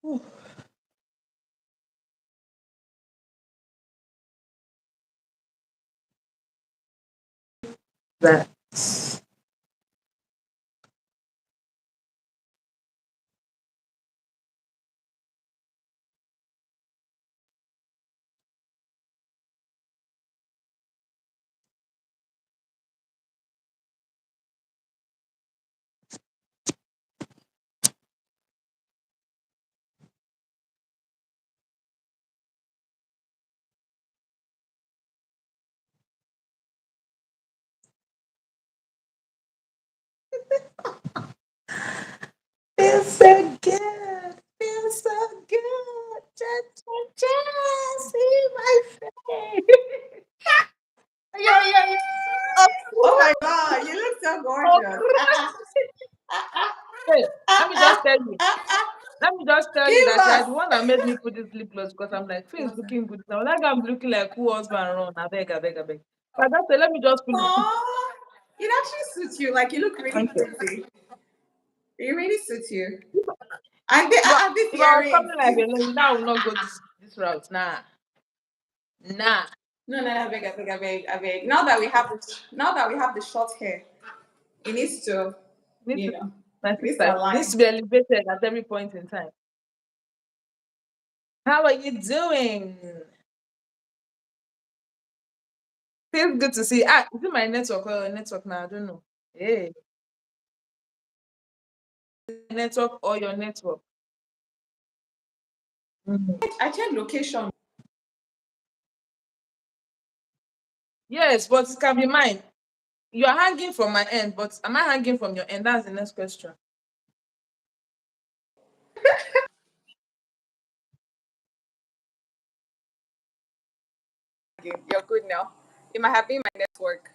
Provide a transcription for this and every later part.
Ooh, that. Feels so good. Feels so good. Just see my face. Yeah, yeah, yeah. Oh, Oh my god, you look so oh, gorgeous. hey, let me just tell you. Let me just tell you Give that you are us. the one that made me put this lip gloss because I'm like, face looking good. Now, like I'm looking like who husband run. I beg, I beg, I beg. But that's it. Let me just put it. Aww. It actually suits you. Like you look really Thank you. pretty. It really suits you. And the, But these if I was earrings. coming like a lady, now I will not go this route. Nah, nah. No, no, I beg, I beg, I beg, I beg. Now that we have the short hair, it needs to, Needs you to, know, my it needs to sister needs to align. be elevated at every point in time. How are you doing? Feels good to see. Ah, is it my network or your network now? I don't know. Hey, network or your network? Mhm. I changed location. Yes, but it can be mine. You are hanging from my end, but am I hanging from your end? That's the next question. You're good now. It might have been my network.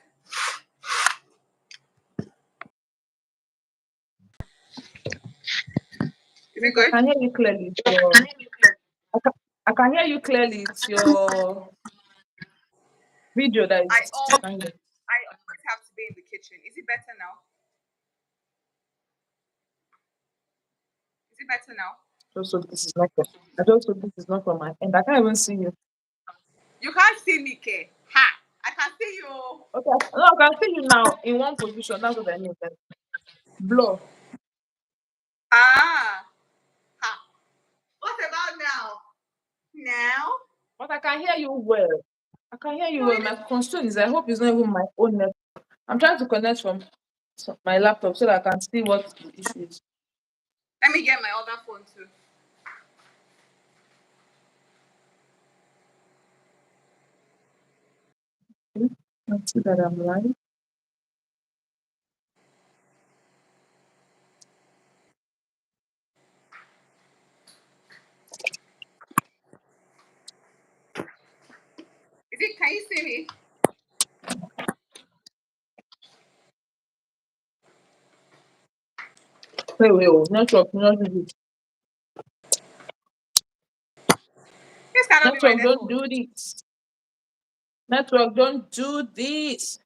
Is it Yes, I good? can hear you clearly. I can hear you clearly. It's your video that I is always, hanging. I always have to be in the kitchen. Is it better now? Is it better now? Just so this is not from, I just hope this is not from my end. I can't even see you. You can't see me, K. Ha! I can see you. Okay, no, I can see you now in one position. That's what I mean. Like, blur. Ah! Ha! What about now? Now? But I can hear you well. I can hear you No, well. My concern is I hope it's not even my own network. I'm trying to connect from my laptop so that I can see what the issue is. let me get my other phone too. Okay, let's see that I'm live. Is it? Can you see me? Wait, wait, oh, network, not this. This cannot be my Network, don't network. do this. Network, don't do this.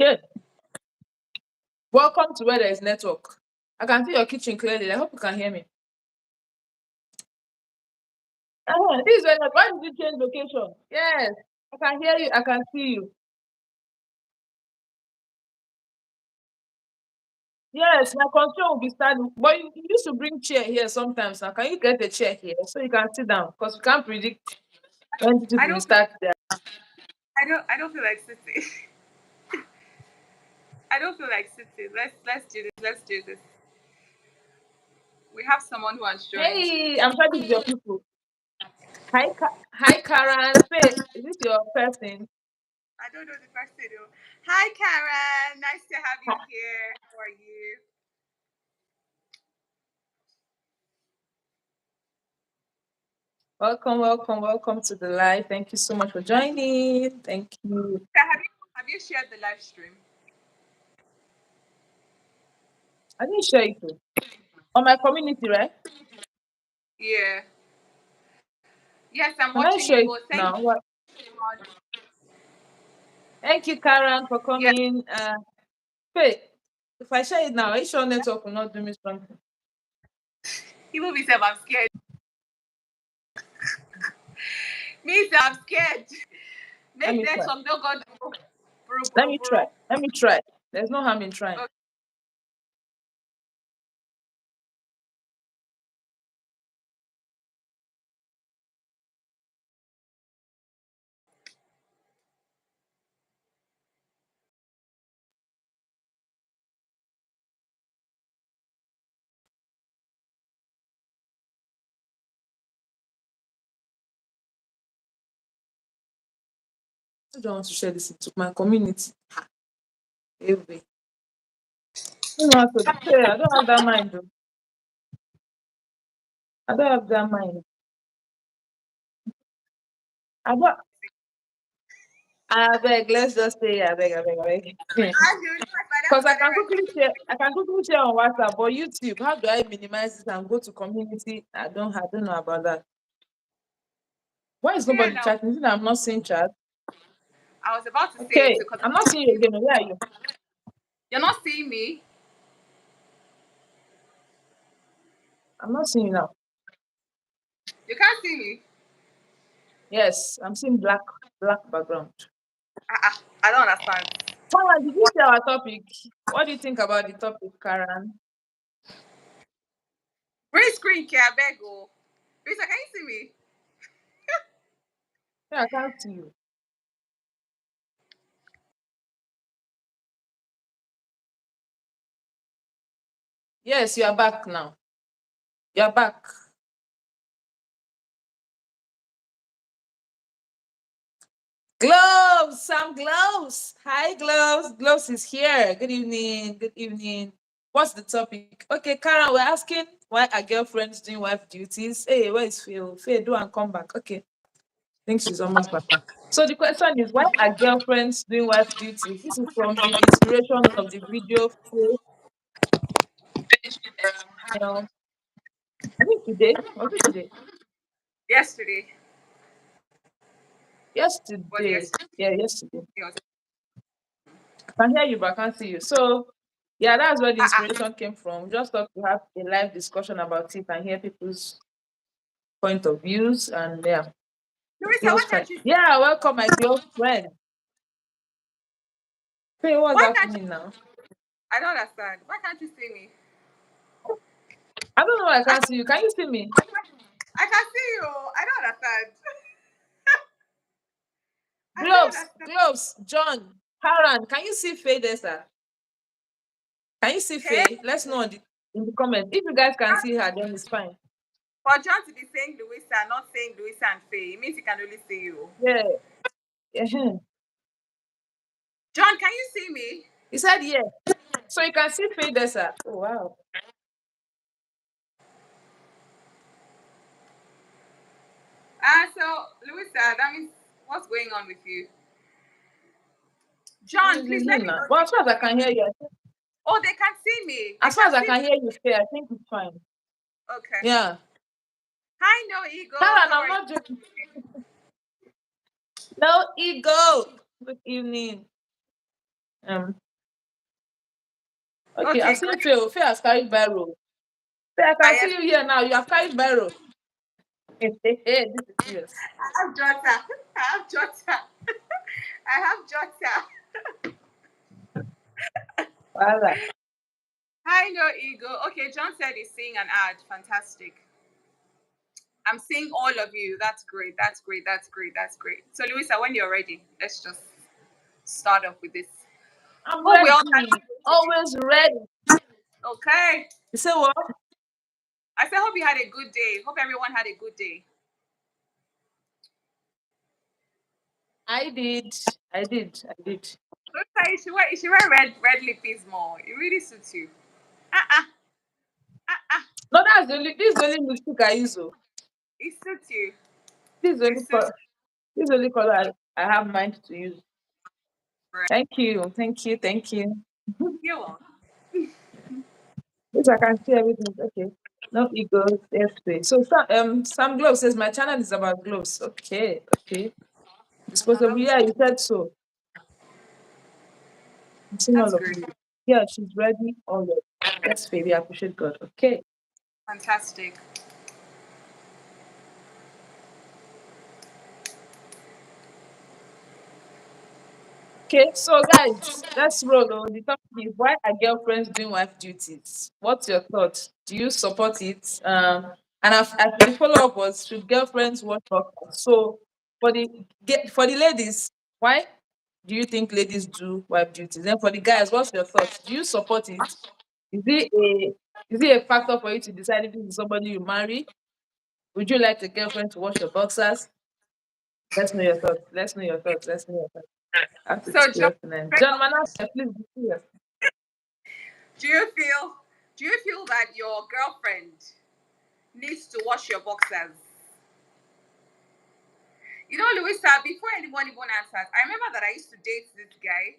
Okay. Welcome to where there is network. I can see your kitchen clearly. I hope you can hear me. This is why did you change location? Yes, I can hear you. I can see you. Yes, my concern will be standing. But you used to bring chair here sometimes. Now, can you get a chair here so you can sit down? Because we can't predict when I people will don't feel. start there. I don't feel like sitting. I don't feel like sitting. Let's do this. Let's do this. We have someone who has joined. Hey, I'm talking to your people. Hi, hi, Karen. Faith, is this your person? I don't know the person though. Hi, Karen. Nice to have you Hi. here. How are you? Welcome, welcome, welcome to the live. Thank you so much for joining. Thank you. Have you shared the live stream? I didn't share it too. On my community, right? Yeah. Yes, I'm Can I watching share you, it but thank now? you What? so much. Thank you, Karen, for Yeah. coming. Hey, if I share it now, are you sure network will not do me something? Even me, I'm scared. Me, I'm scared. Let Make me that try. some no God. Bro, Let bro, me try. bro. Let me try. There's no harm in trying. Okay. I don't want to share this into my community. Anyway, you know how to say, I don't have that mind though. I don't have that mind. I don't. I beg. Let's just say I beg. I beg. I beg. I do. That's Because why they're right. I can quickly share on WhatsApp or YouTube. How do I minimize it and go to community? I don't know about that. Why is Yeah, nobody now chatting? Is it that I'm not seeing chat? I was about to say it Okay, too because I'm not seeing you again. Where are you? you're not seeing me. I'm not seeing you now. You can't see me. Yes, I'm seeing black background. I don't understand. Karen, did you What? see our topic? What do you think about the topic, Karen? Green screen, care, I beg. Oh, Risa, can you see me? Yeah, I can't see you. Yes, you are back now. You are back. Gloves, Sam Gloves. Hi, Gloves. Gloves is here. Good evening. Good evening. What's the topic? Okay, Karen, we're asking why are girlfriends doing wife duties? Hey, where is Phil? Phil, do and come back. Okay, I think she's almost back. So the question is, why are girlfriends doing wife duties? This is from the inspiration of the video. Phil, I think today. Was it today? Yesterday. Was it Yesterday. yesterday? Yeah, yesterday. It was- I can hear you, but I can't see you. So, yeah, that's where the Ah, ah. inspiration came from. Just thought to have a live discussion about it and hear people's point of views. And yeah, Larissa, why close friend. can't you see? Yeah, welcome, my close friend. Hey, what's Why can't you? happening now? I don't understand. Why can't you see me? I don't know why I I, can't see you. Can you see me? I can see you. I don't understand. I don't Gloves, understand. gloves, John, Haran, can you see Faye there, sir? Can you see Hey, Faye? Let's know in the comments. If you guys can see her, then it's fine. for John to be saying Louisa and not saying Louisa and Faye, it means he can only see you. Yeah. Yeah. John, can you see me? He said yeah. So you can see Faye there, sir. Oh, wow. So Louisa, that means what's going on with you? John, please It's let you me know now. if But you as far as I can see can me. hear you, Oh, they can see me. They as far can as I see can me. hear you, Faye, I think it's fine. Okay. Yeah. Hi, no ego. Karen, How I'm are you? not joking. No ego. Good evening. Um. Okay, I'm Okay, seeing great. Faye. Faye has carried barrel. Faye, I can see Yes, you here now. You have carried barrel. This is serious. I have Jota. I have Jota. I have Jota. Voila. Hi, no ego. Okay, John said he's seeing an ad. Fantastic. I'm seeing all of you. That's great. That's great. That's great. That's great. So, Louisa, when you're ready, let's just start off with this. I'm Hope we all had ready. Always ready. okay. You say what? I said, hope you had a good day. Hope everyone had a good day. I did. I did. I did. Louisa, you should wear red lippies more. It really suits you. Uh-uh. Uh-uh. No, this is the only lipstick I use. Oh. It suits you. This is the It only suits color. This is the only color I have mind to use. you. Thank you. Thank you. Thank you. You're welcome. Yes, I can see everything. Okay. No egos, yes, please. So Sam Gloves says my channel is about gloves. Okay, okay. Disposable. Yeah, you said so. I'm seeing That's all of great. you. Yeah, she's ready. All ready. Yes, baby. I appreciate God. Okay. Fantastic. Okay, so guys, let's roll on. The topic is why are girlfriends doing wife duties? What's your thought? Do you support it? And the follow up was should girlfriends watch boxers? So for the ladies, why do you think ladies do wife duties? And for the guys, what's your thoughts? Do you support it? Is it a is it a factor for you to decide if this is somebody you marry? Would you like a girlfriend to wash your boxers? Let's know your thoughts. Let's know your thoughts. Let's know your thoughts. I have to be So, John, serious tonight. John Manasseh, please be serious. do you feel do you feel that your girlfriend needs to wash your boxers? You know, Louisa, before anyone even answers, I remember that I used to date this guy.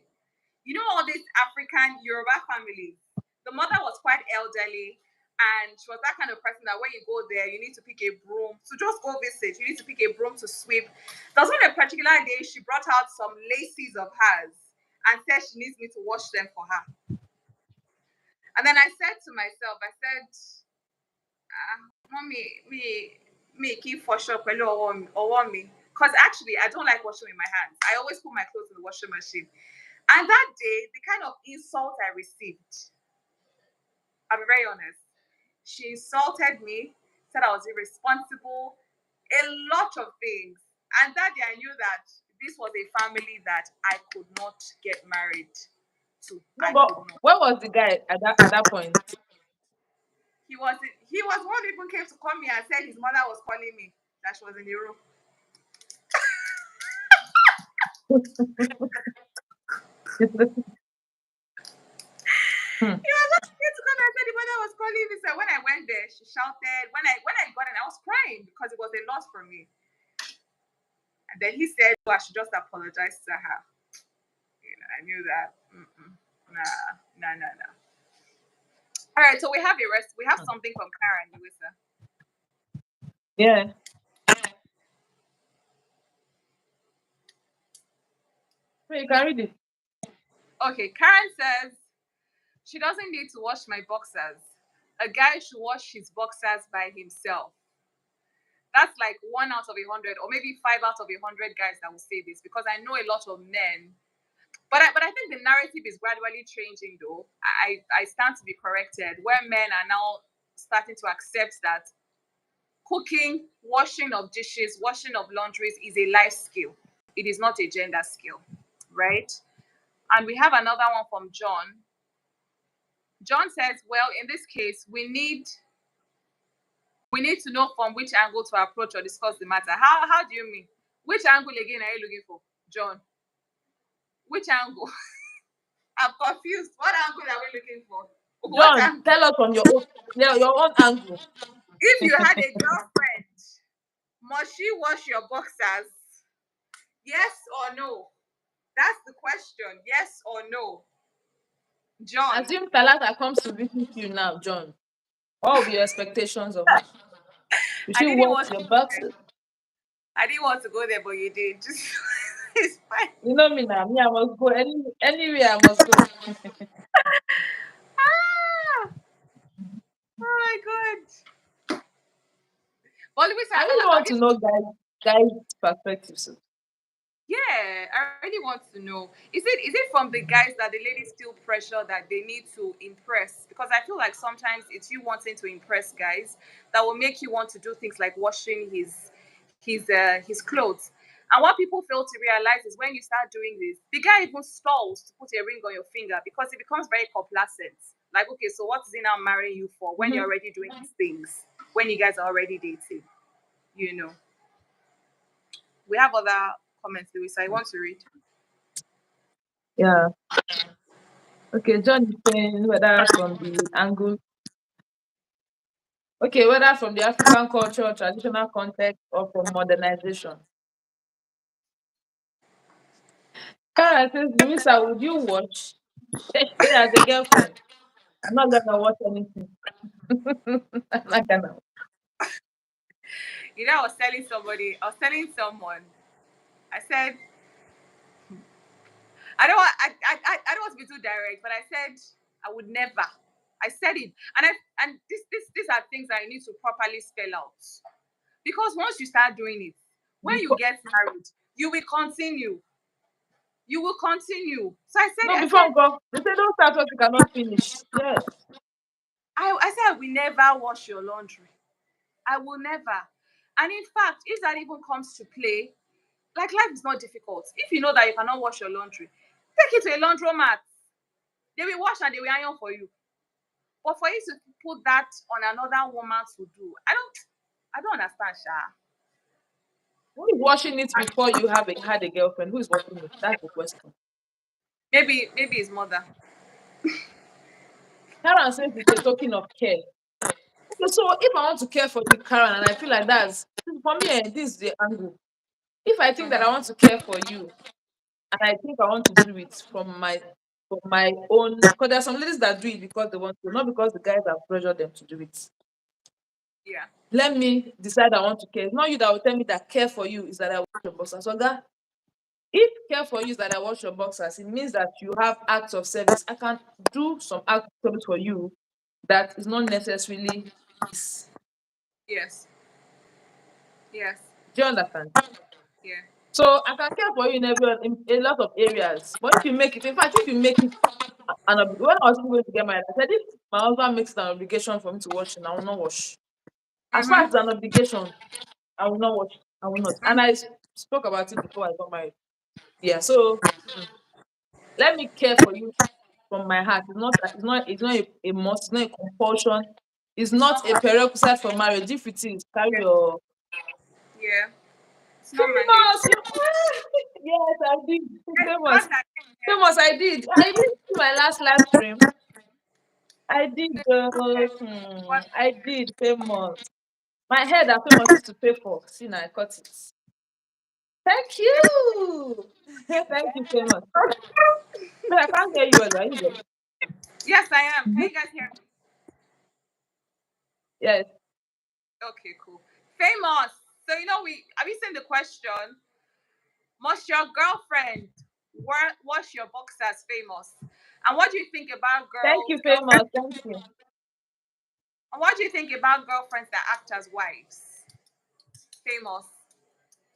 You know, all these African Yoruba families. The mother was quite elderly, and she was that kind of person that when you go there, you need to pick a broom to just go visit. You need to pick a broom to sweep. There was one a particular day she brought out some laces of hers and said she needs me to wash them for her. And then I said to myself, I said, mommy, me keep for sure or me. Because actually, I don't like washing with my hands. I always put my clothes in the washing machine. And that day, the kind of insult I received, I'll be very honest. She insulted me, said I was irresponsible, a lot of things. And that day, I knew that this was a family that I could not get married to. No, I could but not. where was the guy at that point? He was he was one who even came to call me and said his mother was calling me that she was in the room. Hmm. He was just here to come and said the mother was calling me. So when I went there, she shouted. When I got in, I was crying because it was a loss for me. And then he said, "Oh, I should just apologize to her." You know, I knew that. Mm-mm. Nah, nah, nah, nah. All right, so we have a rest. We have something from Karen, Louisa. Yeah. Wait, you can read it. Okay, Karen says she doesn't need to wash my boxers. A guy should wash his boxers by himself. That's like 1 out of 100, or maybe 5 out of 100 guys that will say this because I know a lot of men. But I think the narrative is gradually changing though. I stand to be corrected where men are now starting to accept that cooking, washing of dishes, washing of laundries is a life skill. It is not a gender skill, right? And we have another one from John. John says, well, in this case, we need to know from which angle to approach or discuss the matter. How do you mean? Which angle again are you looking for, John? Which angle? I'm confused. What angle are we looking for? What John, angle? tell us from your own, yeah, your own angle. If you had a girlfriend, must she wash your boxers? Yes or no? That's the question. Yes or no? John, Assume Talata comes to visit you now, John. What will be your expectations of her? Will I she didn't watch want to your go there. boxes? I didn't want to go there, but you did. Just it's fine. You know me now. Me, I must go anywhere. I must go. Ah, oh my god. But Louis, I really want have to you know guys' perspectives. yeah, I really want to know. Is it from the guys that the ladies feel pressure that they need to impress? Because I feel like sometimes it's you wanting to impress guys that will make you want to do things like washing his clothes. And what people fail to realize is when you start doing this, the guy even stalls to put a ring on your finger because it becomes very complacent. Like, okay, so what is he now marrying you for when you're Mhm. already doing these things? When you guys are already dating, you know. We have other comments, Louis. I want to read. Yeah. Okay, John is saying whether from the angle, okay, whether from the African culture, traditional context, or from modernization. Kara says, Louisa, would you watch? Say as a girlfriend. I'm not gonna watch anything. I'm not gonna. You know, I was telling someone, I said, I don't want to be too direct, but I said I would never. I said it, and these are things that I need to properly spell out, because once you start doing it, when you Before get married, you will continue. You will continue. So no, I before said God, they say don't start what you cannot finish. Yes. I said I will never wash your laundry. I will never. And in fact, if that even comes to play, like life is not difficult. If you know that you cannot wash your laundry, take it to a laundromat. They will wash and they will iron for you. But for you to put that on another woman to do, I don't understand, Sha. Who is washing it before you have had a girlfriend? Who is washing it? That's the question. Maybe his mother. Karen says it's a token of care. Okay, so if I want to care for you, Karen, and I feel like that's for me, this is the angle. If I think that I Mm-hmm. want to care for you, and I think I want to do it from my own, because there are some ladies that do it because they want to, not because the guys have pressured them to do it. Yeah. Let me decide I want to care. It's not you that will tell me that care for you is that I wash your boxers. So that if care for you is that I wash your boxers, it means that you have acts of service. I can do some acts of service for you that is not necessarily this. Yes. Yes. Do you understand? Yeah. So I can care for you in a lot of areas. But if you make it, in fact, if you make it when I was going to get married, I said if my husband makes it an obligation for me to wash him, I will not wash. As far as Mm-hmm. it's an obligation, I will not watch. I will not. And I spoke about it before I got married. Yeah. So let me care for you from my heart. It's not a must, it's not a compulsion. It's It's not not a man. prerequisite for marriage. If it is, carry Yeah. your Yeah. It's not mandate. famous. Yes, I did. Yes, Famous. God that yes. Famous, I did. I did see my last live stream. I did What I did famous. My hair that famous used to pay for. See now I cut it. Thank you. Thank you, famous. But I can't hear you well. Are you there? yes, I am. Can Mhm. you guys hear me? Yes. Okay, cool. Famous. So we have you seen the question? Must your girlfriend wash your boxers famous? And what do you think about Thank you, famous. girlfriends? Thank you. And what do you think about girlfriends that act as wives? Famous.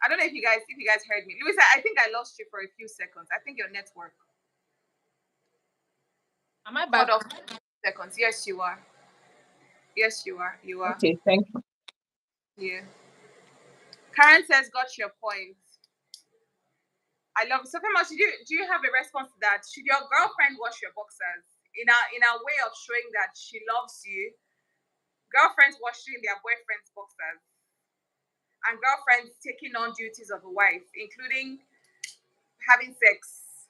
I don't know if you guys heard me. Louisa, I think I lost you for a few seconds. I think your network Am I cut back? off seconds. Yes, you are. Yes, you are. You are. Okay, thank you. Yeah. Karen says, got your point. I love it. So famous. Do you have a response to that? Should your girlfriend wash your boxers in a way of showing that she loves you? Girlfriends washing their boyfriend's boxers and girlfriends taking on duties of a wife, including having sex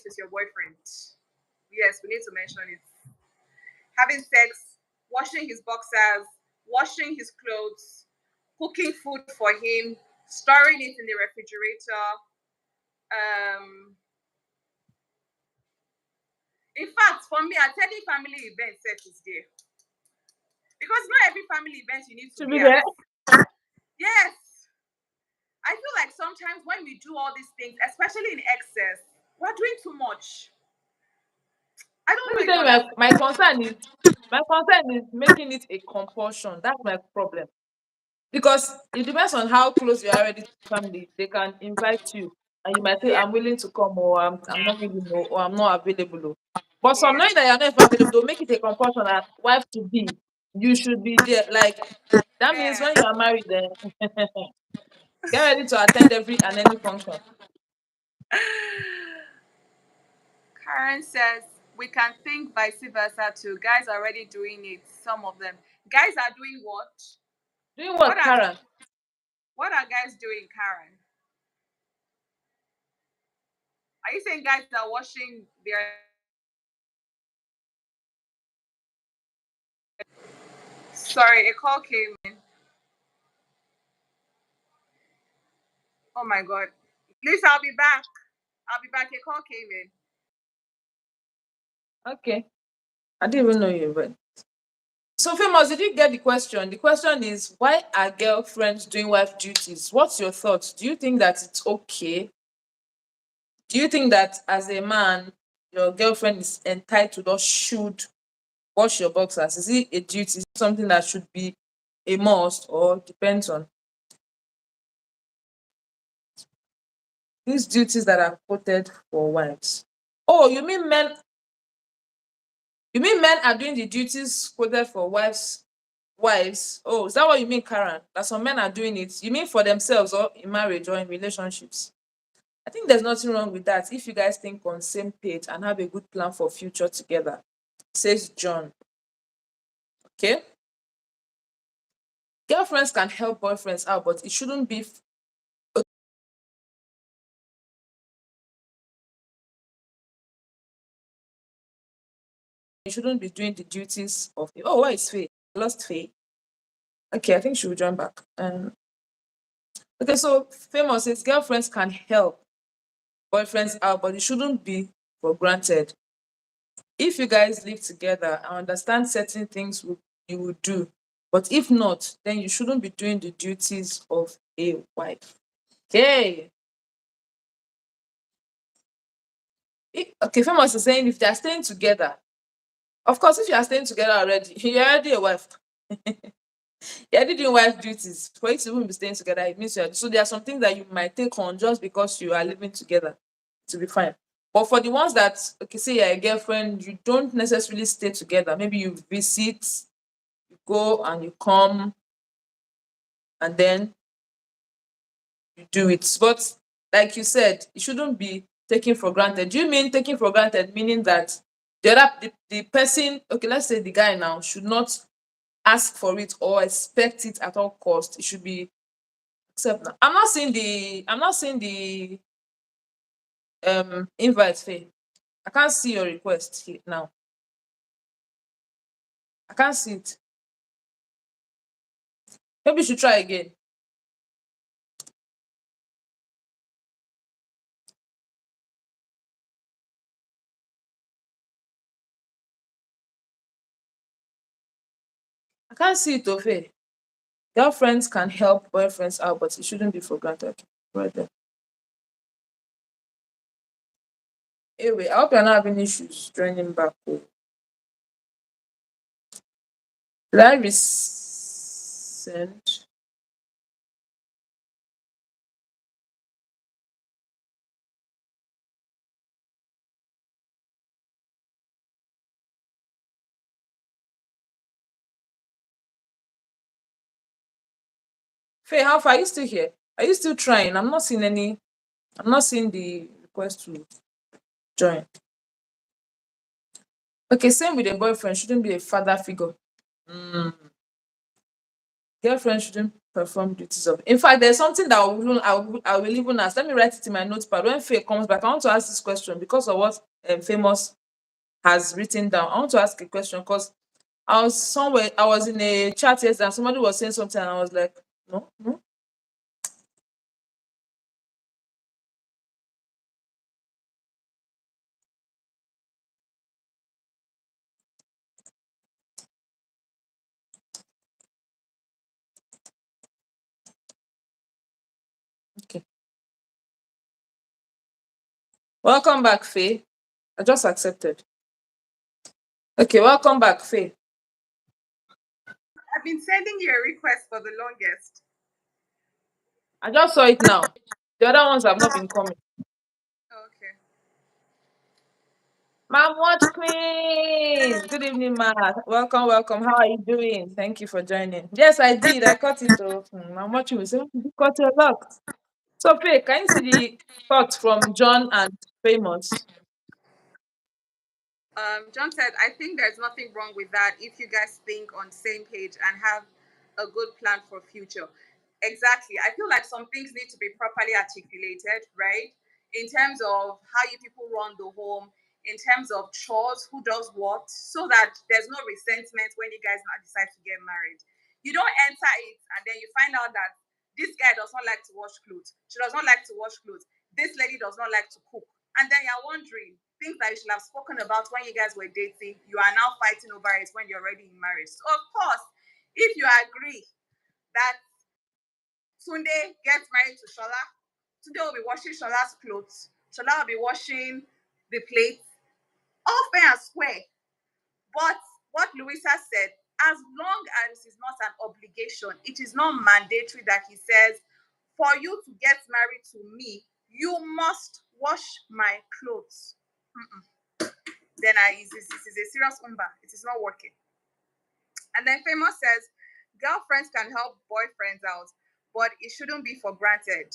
with your boyfriend. Yes, we need to mention it. Having sex, washing his boxers, washing his clothes, cooking food for him, storing it in the refrigerator. Um, in fact, for me, attending family events set is there because not every family event you need to To be be at. there. Yes, I feel like sometimes when we do all these things, especially in excess, we're doing too much. I don't Let know me if tell you you, understand. my concern is making it a compulsion. That's my problem. Because it depends on how close you are already to the family. They can invite you and you might say, Yeah, I'm willing to come or I'm not willing or I'm not available. But some yeah, knowing that you're not even available, they'll make it a compulsion that wife to be. You should be there. Like that means yeah. when you are married, then get ready to attend every and any function. Karen says we can think vice versa too. Guys are already doing it. Some of them. Guys are doing what? Doing What what, are Karen? what are guys doing, Karen? Are you saying guys are washing their? Sorry, a call came in. Oh my god. Lisa, I'll be back. I'll be back. A call came in. Okay. I didn't even know you, but so famous, did you get the question? The question is why are girlfriends doing wife duties? What's your thoughts? Do you think that it's okay? Do you think that as a man, your girlfriend is entitled or should wash your boxers? Is it a duty? Is it something that should be a must or depends on these duties that are quoted for wives? Oh, you mean men are doing the duties quoted for wives? Oh, is that what you mean, Karen? That some men are doing it? You mean for themselves or in marriage or in relationships? I think there's nothing wrong with that if you guys think on same page and have a good plan for future together, says John. Okay. Girlfriends can help boyfriends out, but you shouldn't be doing the duties of oh, where is Faye? I lost Faye. Okay, I think she will join back. Okay, so famous says girlfriends can help boyfriends out, but it shouldn't be for granted. If you guys live together, I understand certain things you would do, but if not, then you shouldn't be doing the duties of a wife. Okay. Okay, famous is saying if they are staying together, of course, if you are staying together already, you're already a wife. You're already doing wife duties. For you to even be staying together, it means so there are some things that you might take on just because you are living together to be fine. But for the ones that, okay, say you're a girlfriend, you don't necessarily stay together. Maybe you visit, you go and you come, and then you do it. But like you said, it shouldn't be taken for granted. Do you mean taking for granted, meaning that the person, okay, let's say the guy now should not ask for it or expect it at all cost? It should be accept now. I'm not seeing the invite, Faye. I can't see your request here now. I can't see it. Maybe you should try again. I can't see it, Faye. Girlfriends can help boyfriends out, but it shouldn't be for granted. Right there. Anyway, I hope you're not having issues joining back. Oh. Did I resend? Faye, how far? Are you still here? Are you still trying? I'm not seeing the request to join. Okay, same with a boyfriend. Shouldn't be a father figure. Mm. Girlfriend shouldn't perform duties of. In fact, there's something that I will even ask. Let me write it in my notepad. When Faye comes back, I want to ask this question because of what Famous has written down. I want to ask a question because I was in a chat yesterday and somebody was saying something and I was like, no, no. Okay. Welcome back, Faye. I just accepted. Okay, welcome back, Faye. I've been sending you a request for the longest. I just saw it now. The other ones have not been coming. Okay. Ma'am Watch Queen. Good evening, ma. Welcome, welcome. How are you doing? Thank you for joining. Yes, I did. I caught it. Ma'am Watch Queen. So you caught your luck. So, Faye, can you see the thoughts from John and Famous? John said, I think there's nothing wrong with that if you guys think on same page and have a good plan for future. Exactly. I feel like some things need to be properly articulated, right? In terms of how you people run the home, in terms of chores, who does what, so that there's no resentment when you guys now decide to get married. You don't enter it and then you find out that this guy does not like to wash clothes. She does not like to wash clothes. This lady does not like to cook. And then you're wondering, things that you should have spoken about when you guys were dating, you are now fighting over it when you're already in marriage. So, of course, if you agree that Tunde gets married to Shola, Tunde will be washing Shola's clothes, Shola will be washing the plates, all fair and square. But what Louisa said, as long as it's not an obligation, it is not mandatory that he says, for you to get married to me, you must wash my clothes. Mm-mm. Then it is a serious umba. It is not working. And then Famous says, girlfriends can help boyfriends out, but it shouldn't be for granted.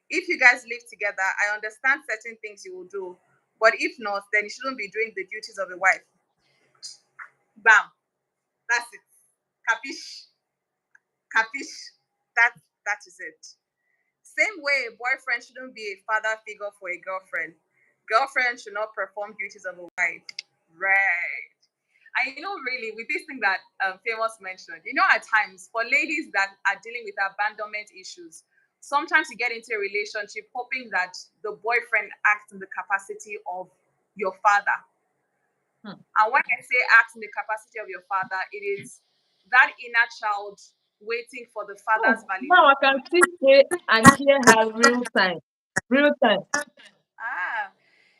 If you guys live together, I understand certain things you will do, but if not, then you shouldn't be doing the duties of a wife. Bam. That's it. Capiche. Capiche. That that is it. Same way, a boyfriend shouldn't be a father figure for a girlfriend. Girlfriend should not perform duties of a wife. Right. And really, with this thing that Famous mentioned, at times for ladies that are dealing with abandonment issues, sometimes you get into a relationship hoping that the boyfriend acts in the capacity of your father. Hmm. And when I say act in the capacity of your father, it is that inner child waiting for the father's Oh, now I can validation. see say and hear her real time. Real time. Ah,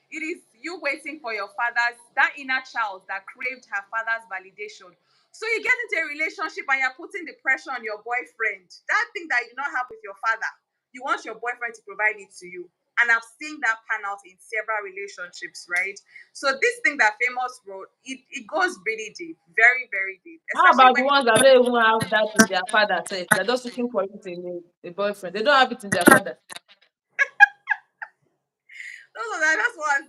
it is you waiting for your father's, that inner child that craved her father's validation. So you get into a relationship and you're putting the pressure on your boyfriend. That thing that you do not have with your father, you want your boyfriend to provide it to you. And I've seen that pan out in several relationships, right? So this thing that Famous wrote, it goes really deep, very, very deep, How especially about the when it ones that don't even have that in their father self? They're just looking for it in a boyfriend. They don't have it in their father. that's what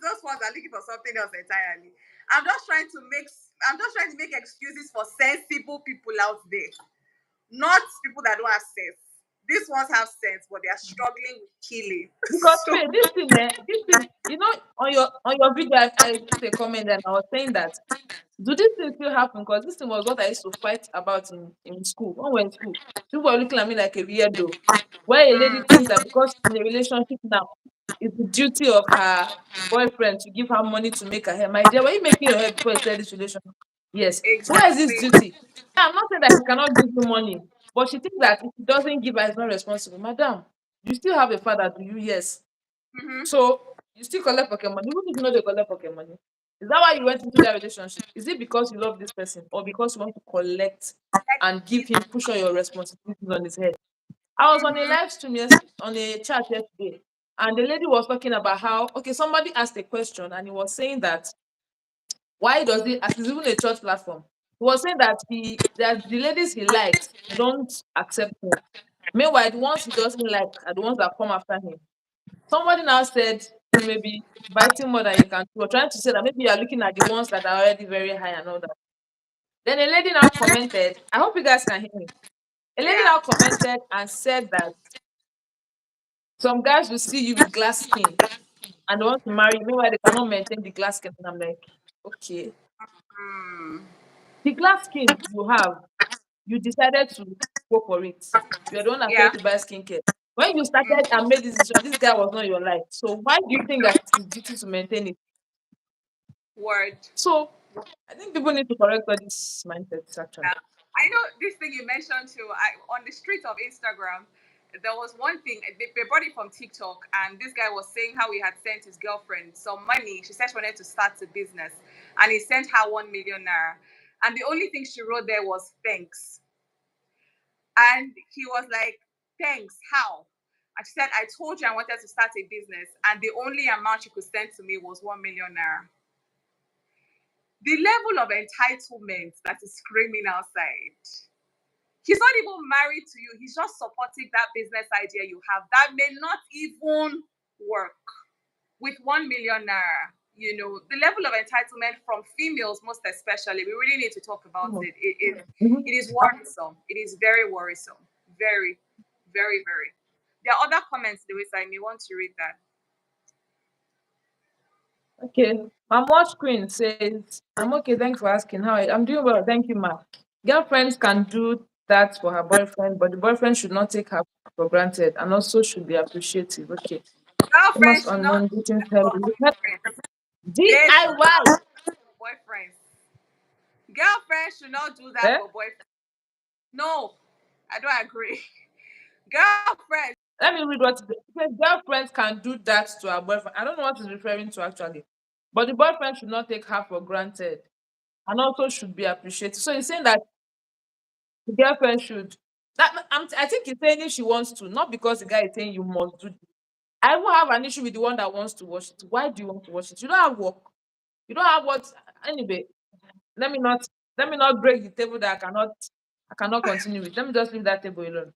those ones are looking for something else entirely. I'm just trying to make I'm just trying to make excuses for sensible people out there, not people that don't have sense. These ones have sense, but they are struggling with killing. Because So this thing, this thing, on your video, I put a comment and I was saying that do this thing still happen? Because this thing was what I used to fight about in school. When we were in school, people were looking at me like a weirdo. Where a lady thinks that because she's in a relationship now, it's the duty of her boyfriend to give her money to make her hair. My dear, were you making your hair before you started this relationship? Yes. Where is this exactly. duty? I'm not saying that he cannot give you money, but she thinks that if he doesn't give her, he's not responsible. Madam, you still have a father, do you? Yes. Mm-hmm. So you still collect pocket money, even if you know they collect pocket money. Is that why you went into that relationship? Is it because you love this person or because you want to collect Like and give this. him push all your responsibilities on his head? I was on a Mm-hmm. live stream on a chat yesterday, and the lady was talking about how somebody asked a question and he was saying that why does he, as it's even a church platform, he was saying that the ladies he likes they don't accept him. Meanwhile, the ones he doesn't like are the ones that come after him. Somebody now said you may be biting more than you can chew, or trying to say that maybe you are looking at the ones that are already very high and all that. Then a lady now commented, I hope you guys can hear me. A lady Yeah. now commented and said that some guys will see you with glass skin and they want to marry you, meanwhile they cannot maintain the glass skin. And I'm like, okay. Mm. The glass skin you have, you decided to go for it. You're the one that Yeah. started to buy skincare. When you started and made this decision, this guy was not your life. So why do you think that it's his duty to maintain it? Word. So I think people need to correct all these mindsets actually. Yeah. I know this thing you mentioned too. On the streets of Instagram, there was one thing they brought it from TikTok, and this guy was saying how he had sent his girlfriend some money. She said she wanted to start a business, and he sent her 1 million naira. And the only thing she wrote there was thanks. And he was like, "Thanks, how?" And she said, "I told you I wanted to start a business, and the only amount you could send to me was 1 million naira." The level of entitlement that is screaming outside. He's not even married to you. He's just supporting that business idea you have that may not even work with 1 million naira. The level of entitlement from females, most especially, we really need to talk about Mhm. it. It Mhm. is worrisome. It is very worrisome. Very, very, very. There are other comments, Lewis. I may want to read that. Okay. My watch queen says, I'm okay, thanks for asking. How are you? I'm doing well, thank you, ma. Girlfriends can do that for her boyfriend, but the boyfriend should not take her for granted and also should be appreciative. Okay. Famous Girlfriends should not unknown do dating that style. for boyfriends. They should DIY. not do that for boyfriends. Girlfriends should not do that Eh? for boyfriends. No, I don't agree. Girlfriends Let me read what it says. Girlfriends can do that to her boyfriend. I don't know what it's referring to actually. But the boyfriend should not take her for granted and also should be appreciated. So he's saying that the girlfriend should. I think he's saying if she wants to, not because the guy is saying you must do. I will have an issue with the one that wants to watch it. Why do you want to watch it? You don't have work. You don't have what anyway. Let me not let me not break the table that I cannot continue with. Let me just leave that table alone.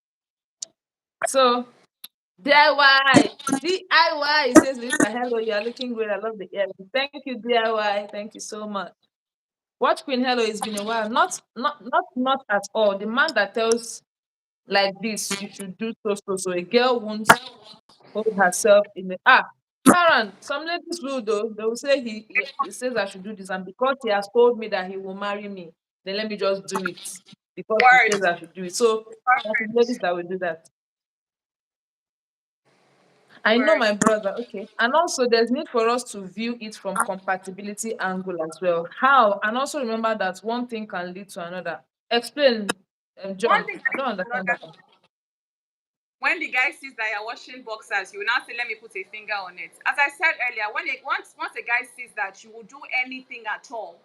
So DIY. DIY says Lisa, hello, you are looking great. I love the ear. Thank you, DIY. Thank you so much. Watch Queen Hello, it's been a while. Not at all. The man that tells like this, you should do so. A girl won't hold herself in the Karen, some ladies will though. They will say he says I should do this, and because he has told me that he will marry me, then let me just do it because he Word. says I should do it. So there are some ladies Perfect. that will do that. I know Word. my brother. Okay. And also there's need for us to view it from compatibility angle as well. How? And also remember that one thing can lead to another. Explain, One John. thing I don't that understand another. that one. When the guy sees that you're washing boxers, you will now say, "Let me put a finger on it." As I said earlier, once a guy sees that you will do anything at all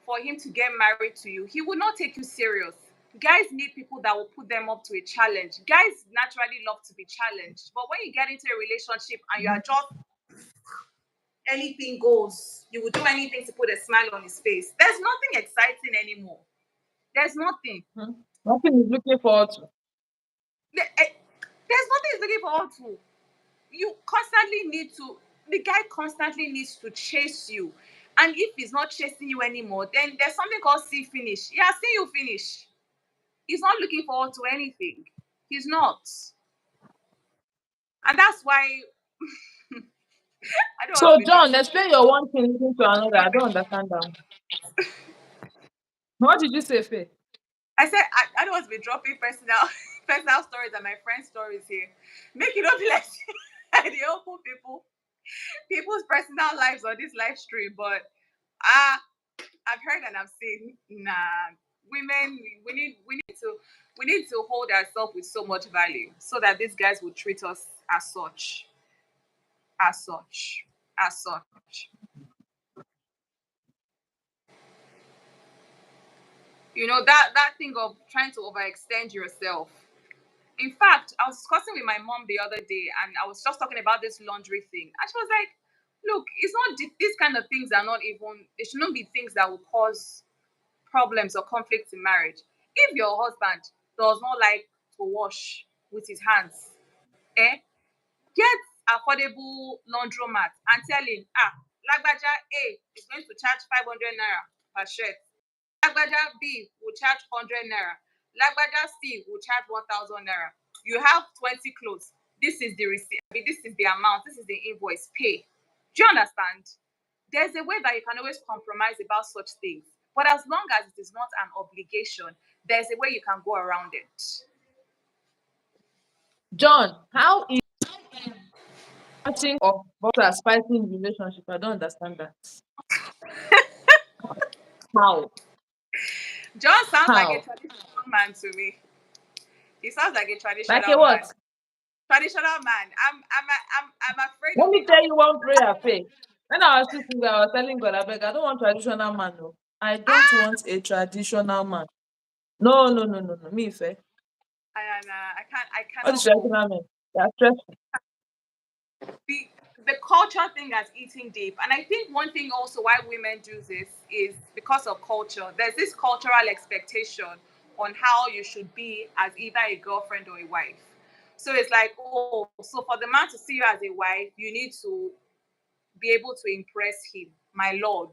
for him to get married to you, he will not take you serious. Guys need people that will put them up to a challenge. Guys naturally love to be challenged, but when you get into a relationship and you are just anything goes, you will do anything to put a smile on his face. There's nothing exciting anymore. There's nothing. Hmm? Nothing is looking forward to. There's nothing he's looking forward to. You constantly need to, the guy constantly needs to chase you. And if he's not chasing you anymore, then there's something called see finish. Yeah, see you finish. He's not looking forward to anything. He's not. And that's why I don't want to So be John, dropping. explain your one thing leading to another. I don't understand that one. What did you say, Faye? I said I don't want to be dropping personal personal stories and my friends' stories here. Make it not be like the open people's personal lives on this live stream, but ah, I've heard and I've seen. Nah, women, we need to hold ourselves with so much value so that these guys will treat us as such, as such, as such. You know that thing of trying to overextend yourself. In fact, I was discussing with my mom the other day, and I was just talking about this laundry thing, and she was like, "Look, it's not these kind of things are not even. It shouldn't be things that will cause problems or conflicts in marriage. If your husband does not like to wash with his hands, eh, get affordable laundromat and tell him, Lagbaja A is going to charge 500 naira per shirt. Lagbaja B will charge 100 naira. Lagbaja C will charge 1,000 naira. You have 20 clothes. This is the receipt. This is the amount. This is the invoice. Pay. Do you understand? There's a way that you can always compromise about such things. But as long as it is not an obligation, there's a way you can go around it. John, how is cutting of butter spiking relationship? I don't understand that. How? John sounds like a How? traditional man to me. He sounds like a Like a traditional man. what? Traditional man. I'm afraid Let of me it. tell you one prayer, Faith. When I was still single, I was telling God, I beg, I don't want traditional man. No. I don't want a traditional man. No. Me, Faith. I What is cannot go. traditional man? They are stressful. the the culture thing has eaten deep, and I think one thing also why women do this is because of culture. There's this cultural expectation on how you should be as either a girlfriend or a wife. So it's like, oh, so for the man to see you as a wife, you need to be able to impress him, my lord.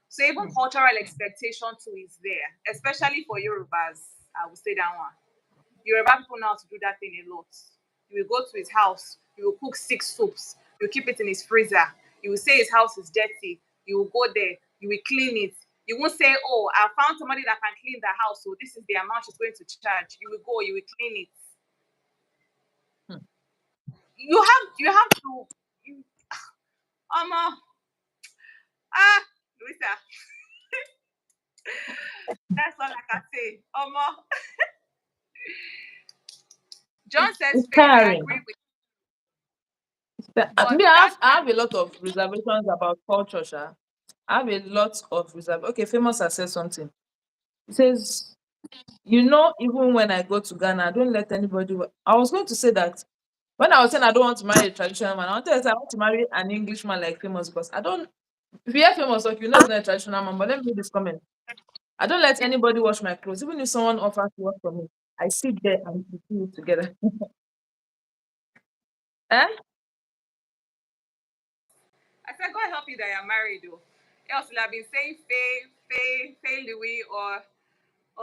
So even Hmm. cultural expectation too is there, especially for Yorubas. I will say that one. Yoruba people know how to do that thing a lot. You will go to his house, you will cook 6 soups, you will keep it in his freezer, you will say his house is dirty, you will go there, you will clean it. You won't say, "Oh, I found somebody that can clean the house, so this is the amount she's going to charge." You will go, you will clean it. Hmm. You have to you, ah Louisa, that's all I can say. John says It's faith. I tiring. agree with, Me, but that I can have a lot of reservations about culture, Sha. I have a lot of reserve. Okay, famous has said something. He says, even when I go to Ghana, I don't let anybody. I was going to say that when I was saying I don't want to marry a traditional man, I wanted to say I want to marry an Englishman like famous because I don't. If you hear famous, like you know, it's not a traditional man. But let me read this comment. I don't let anybody wash my clothes, even if someone offers to work for me. I sit there and we do it together. Eh? I said, God help you that you're married though. Else you'll have been saying Faye Louis or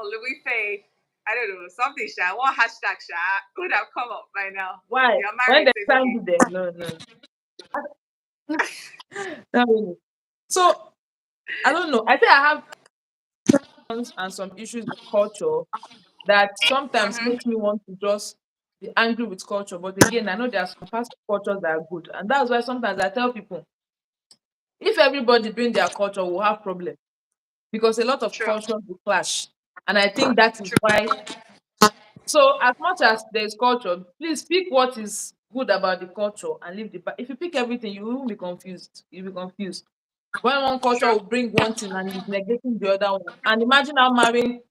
Louis Faye. I don't know, something Sha. What hashtag Sha could have come up by now. Why? You're When married, they so it's thank okay. you there, no, no, not really. So I don't know. I think I have and some issues with culture that sometimes Mm-hmm. makes me want to just be angry with culture. But again, I know there are some parts of cultures that are good, and that's why sometimes I tell people if everybody bring their culture, we'll have problem because a lot of True. cultures will clash, and I think that is True. why. So as much as there is culture, please pick what is good about the culture and leave the back. If you pick everything, you will be confused. You'll be confused. When one culture True. will bring one thing and is negating the other one. And imagine how marrying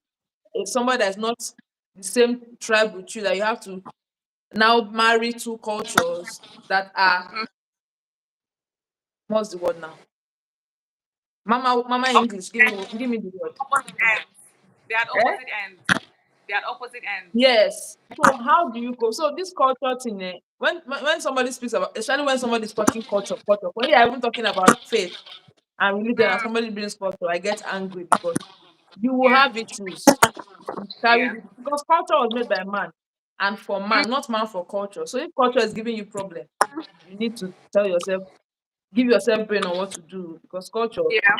somebody that's not the same tribe with you, that you have to now marry two cultures that are, what's the word now? Mama English, give me the word. Opposite ends. They had Eh? opposite ends. They had opposite ends. Yes. So how do you go? So this culture thing, when somebody speaks about, especially when somebody is talking culture, when they are even talking about faith and religion, and Mm, somebody brings culture, I get angry because you will yeah. have issues. You carry Yeah. this because culture was made by man and for Mm, man, not man for culture. So if culture is giving you problem, you need to tell yourself, give yourself brain on what to do because culture yeah.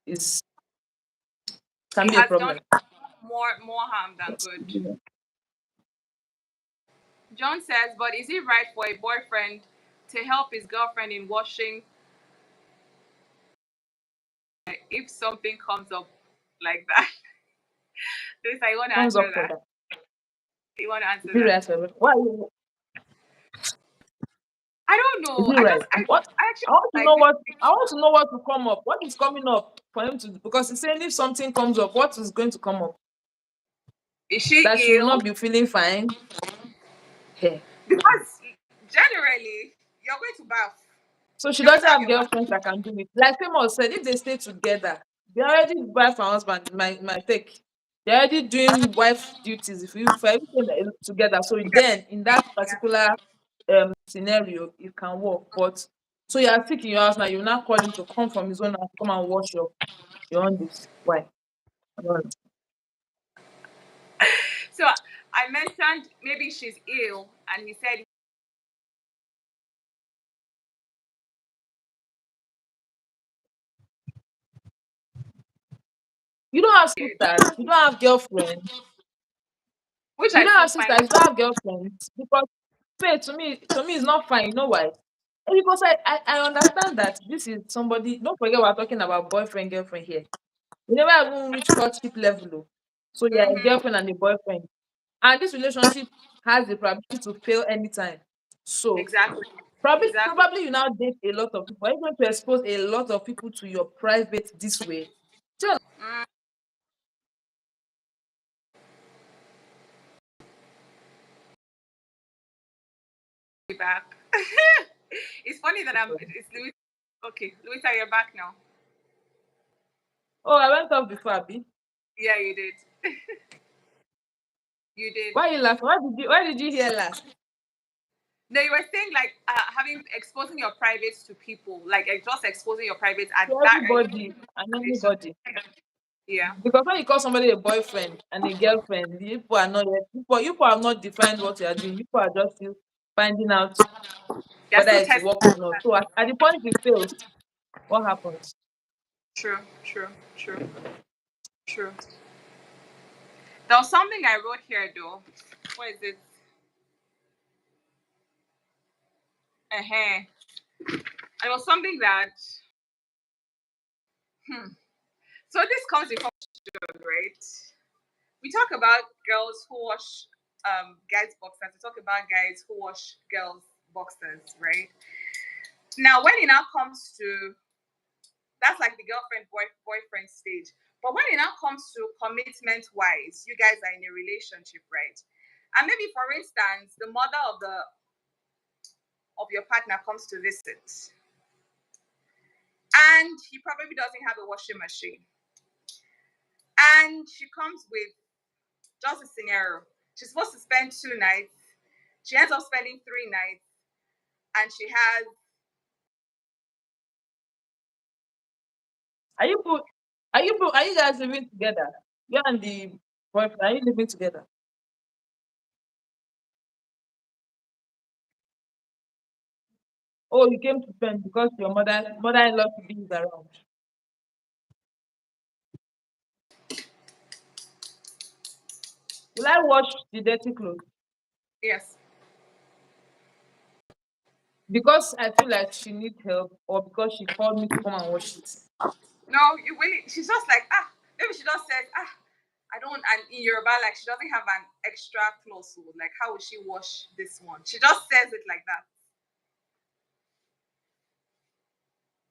is can It be a has done problem. more harm than But, good. John says, but is it right for a boyfriend to help his girlfriend in washing if something comes up like that? This I want to thumbs answer up for that. that. You want to Is answer it that? right for everybody? Why? I don't Is know. it right? What? I actually I want to like know this. what I want to know what to come up. What is coming up for him to do? Because he's saying if something comes up, what is going to come up? Is she That she will ill? not be feeling fine. Yeah. Because generally you're going to bath. So she You're going doesn't to have have your bath. girlfriends that can do it. Like Famous said, if they stay together, they already wife and husband. My take. They're already doing wife duties. If you for everything together, so then in that Yeah. particular scenario, it can work. But so you are sick in your house now. You now call him to come from his own house, come and wash your undies. Why? I don't know. So I mentioned maybe she's ill, and he said You don't have it, sisters. You don't have girlfriends. which You I don't still have find sisters. You don't have girlfriends because pay to me is not fine. You know why? Because I understand that this is somebody. Don't forget we're talking about boyfriend girlfriend here. We never even reach courtship level. Oh. So yeah, a mm-hmm, girlfriend and a boyfriend, and this relationship has the probability to fail anytime. So exactly, exactly. probably you now date a lot of people. Are you going to expose a lot of people to your private this way? Just Mm, be back. It's funny that It's Louis. Okay, Louisa, you're back now. oh, I went off before, Abi. Yeah, you did. You did. Why you laughing? Why did you hear last? No, you were saying like having exposing your privates to people, like just exposing your privates To at that early everybody and relationship. anybody. Yeah, Because when you call somebody a boyfriend and a girlfriend, the people are not yet people have not defined what you are doing. People are just still finding out they're whether still it will testing. work or not. So at the point it fails, what happens? True, true, true, true. There was something I wrote here though. What is it? Uh-huh. It was something that. Hmm. So this comes in from right? We talk about girls who wash. guys' boxers. We talk about guys who wash girls' boxers, right? Now, when it now comes to that's like the boyfriend stage. But when it now comes to commitment wise, you guys are in a relationship, right? And maybe for instance, the mother of your partner comes to visit, and he probably doesn't have a washing machine, and she comes with just a scenario. She's supposed to spend 2 nights. She ends up spending 3 nights, and she has. Are you put? Are you guys living together? You and the boyfriend, are you living together? Oh, you came to spend because your mother-in-law to be is around. Will I wash the dirty clothes? Yes. Because I feel like she needs help, or because she called me to come and wash it. No, you really. She's just like maybe she just said I don't. And in Yoruba, like she doesn't have an extra clothes. So, like, how will she wash this one? She just says it like that.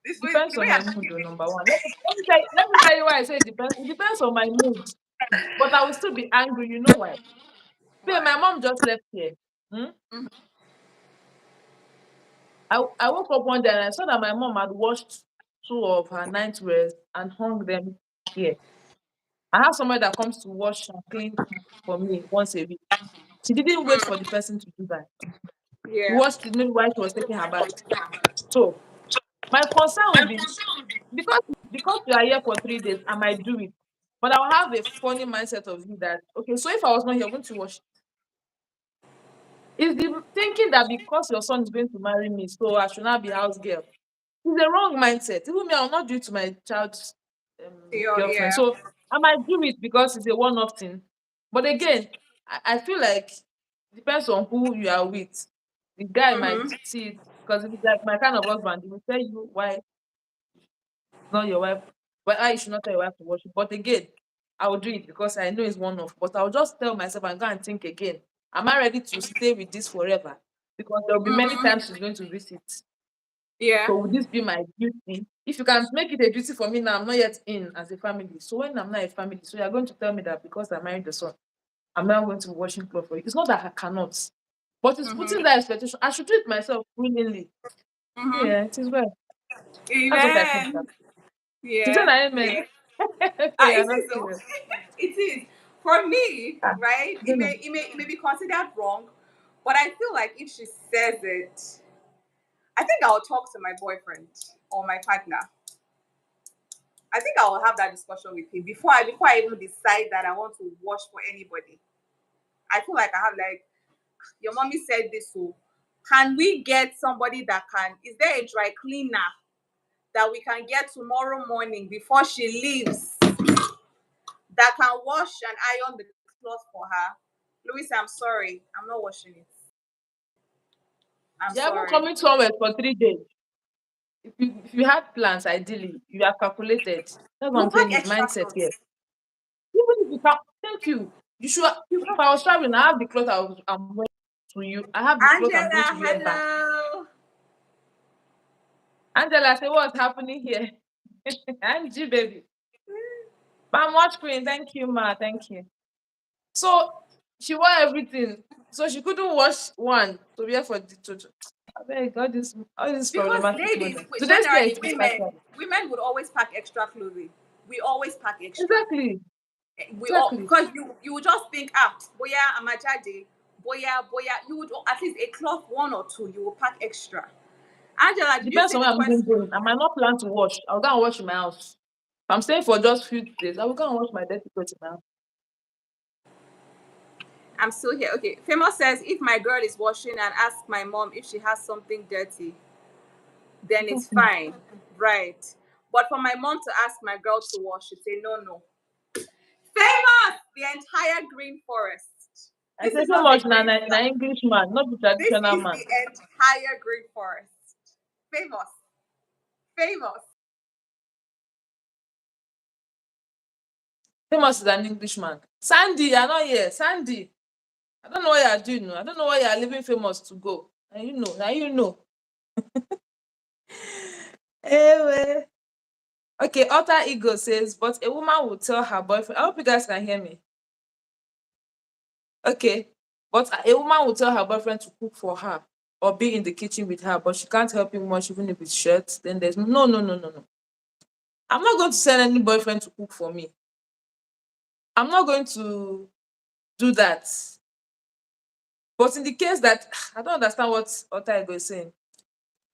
This way, Depends the way on my I'm mood, talking. though, number one. Let me tell you why I say it depends. It depends on my mood. But I will still be angry. You know why? Babe, Why? my mom just left here. Hmm? Mhm. I woke up one day and I saw that my mom had washed two of her nightwears and hung them here. I have somebody that comes to wash and clean for me once a week. She didn't wait for the person to do that. She Yeah. washed it maybe while she was taking her bath. So my concern will be because because you are here for 3 days, I might do it. But I'll have a funny mindset of you that okay, so if I was not here, I'm going to wash. Is the thinking that because your son is going to marry me, so I should not be house girl. It's a wrong mindset. Even me, I'll not do it to my child's girlfriend. Yeah. So I might do it because it's a one-off thing. But again, I feel like depends on who you are with. The guy might Mm-hmm. see it because if it's like my kind of husband, he will tell you why it's not your wife, why you should not tell your wife to watch it. But again, I will do it because I know it's one-off. But I'll just tell myself and go and think again. Am I ready to stay with this forever? Because there will be many Mm-hmm. times she's going to visit. Yeah. So would this be my duty? If you can make it a duty for me now, I'm not yet in as a family. So when I'm not a family, so you're going to tell me that because I married the son, I'm not going to be washing clothes for you. It's not that I cannot, but it's Mm-hmm. putting that expectation. I should do it myself willingly. Mm-hmm. Yeah, it is well. That's what I think. Amen. She said, Yeah. amen. Yeah. Okay, you're It not is though. serious. It is. For me, Ah, right? I don't know. It may be considered wrong, but I feel like if she says it, I think I'll talk to my boyfriend or my partner. I think I will have that discussion with him before I even decide that I want to wash for anybody. I feel like I have like your mommy said this, so can we get somebody that can? Is there a dry cleaner that we can get tomorrow morning before she leaves that can wash and iron the cloth for her? Louis, I'm sorry, I'm not washing it. I'm You're even sorry. coming somewhere for 3 days. If you had plans, ideally, you have calculated. That's what We'll I'm saying pack is extra mindset here. clothes. Even if you can, thank you. You should. If I was traveling, I have the clothes I'm wearing to you. I have the clothes I'm going to Angela, wear back. hello. Angela, say what's happening here? Angie, baby. I'm watch queen. Thank you, ma. Thank you. So she wore everything. So she couldn't wash one to wear for the to. I beg all this Because problematic ladies, women. Do they stay generally in physical women, trouble? women would always pack extra clothing. We always pack extra. Exactly. We all Exactly. because you would just think boya amajade, boya. You would at least a cloth one or two. You will pack extra. Angela, did you Depends see on the where I'm even question? going. I might not plan to wash. I'll go and wash in my house. If I'm staying for just few days, I will go and wash my dirty clothes in my house. I'm still here. Okay. Famous says if my girl is washing and ask my mom if she has something dirty, then it's Exactly. fine. Right. But for my mom to ask my girl to wash, she'd say no, no. Famous! The entire green forest. I This say is so not a much green na flag. English man, not the This traditional is man. the entire green forest. Famous. Famous. Famous is an Englishman. Sandy, you're not here. Sandy. I don't know what you are doing. I don't know why you are leaving famous to go. And you know, now you know. Anyway. Okay, alter ego says, but a woman will tell her boyfriend. I hope you guys can hear me. Okay. But a woman will tell her boyfriend to cook for her or be in the kitchen with her, but she can't help him much even if it's shirts. Then there's no. I'm not going to send any boyfriend to cook for me. I'm not going to do that. But in the case that I don't understand what alter ego is saying,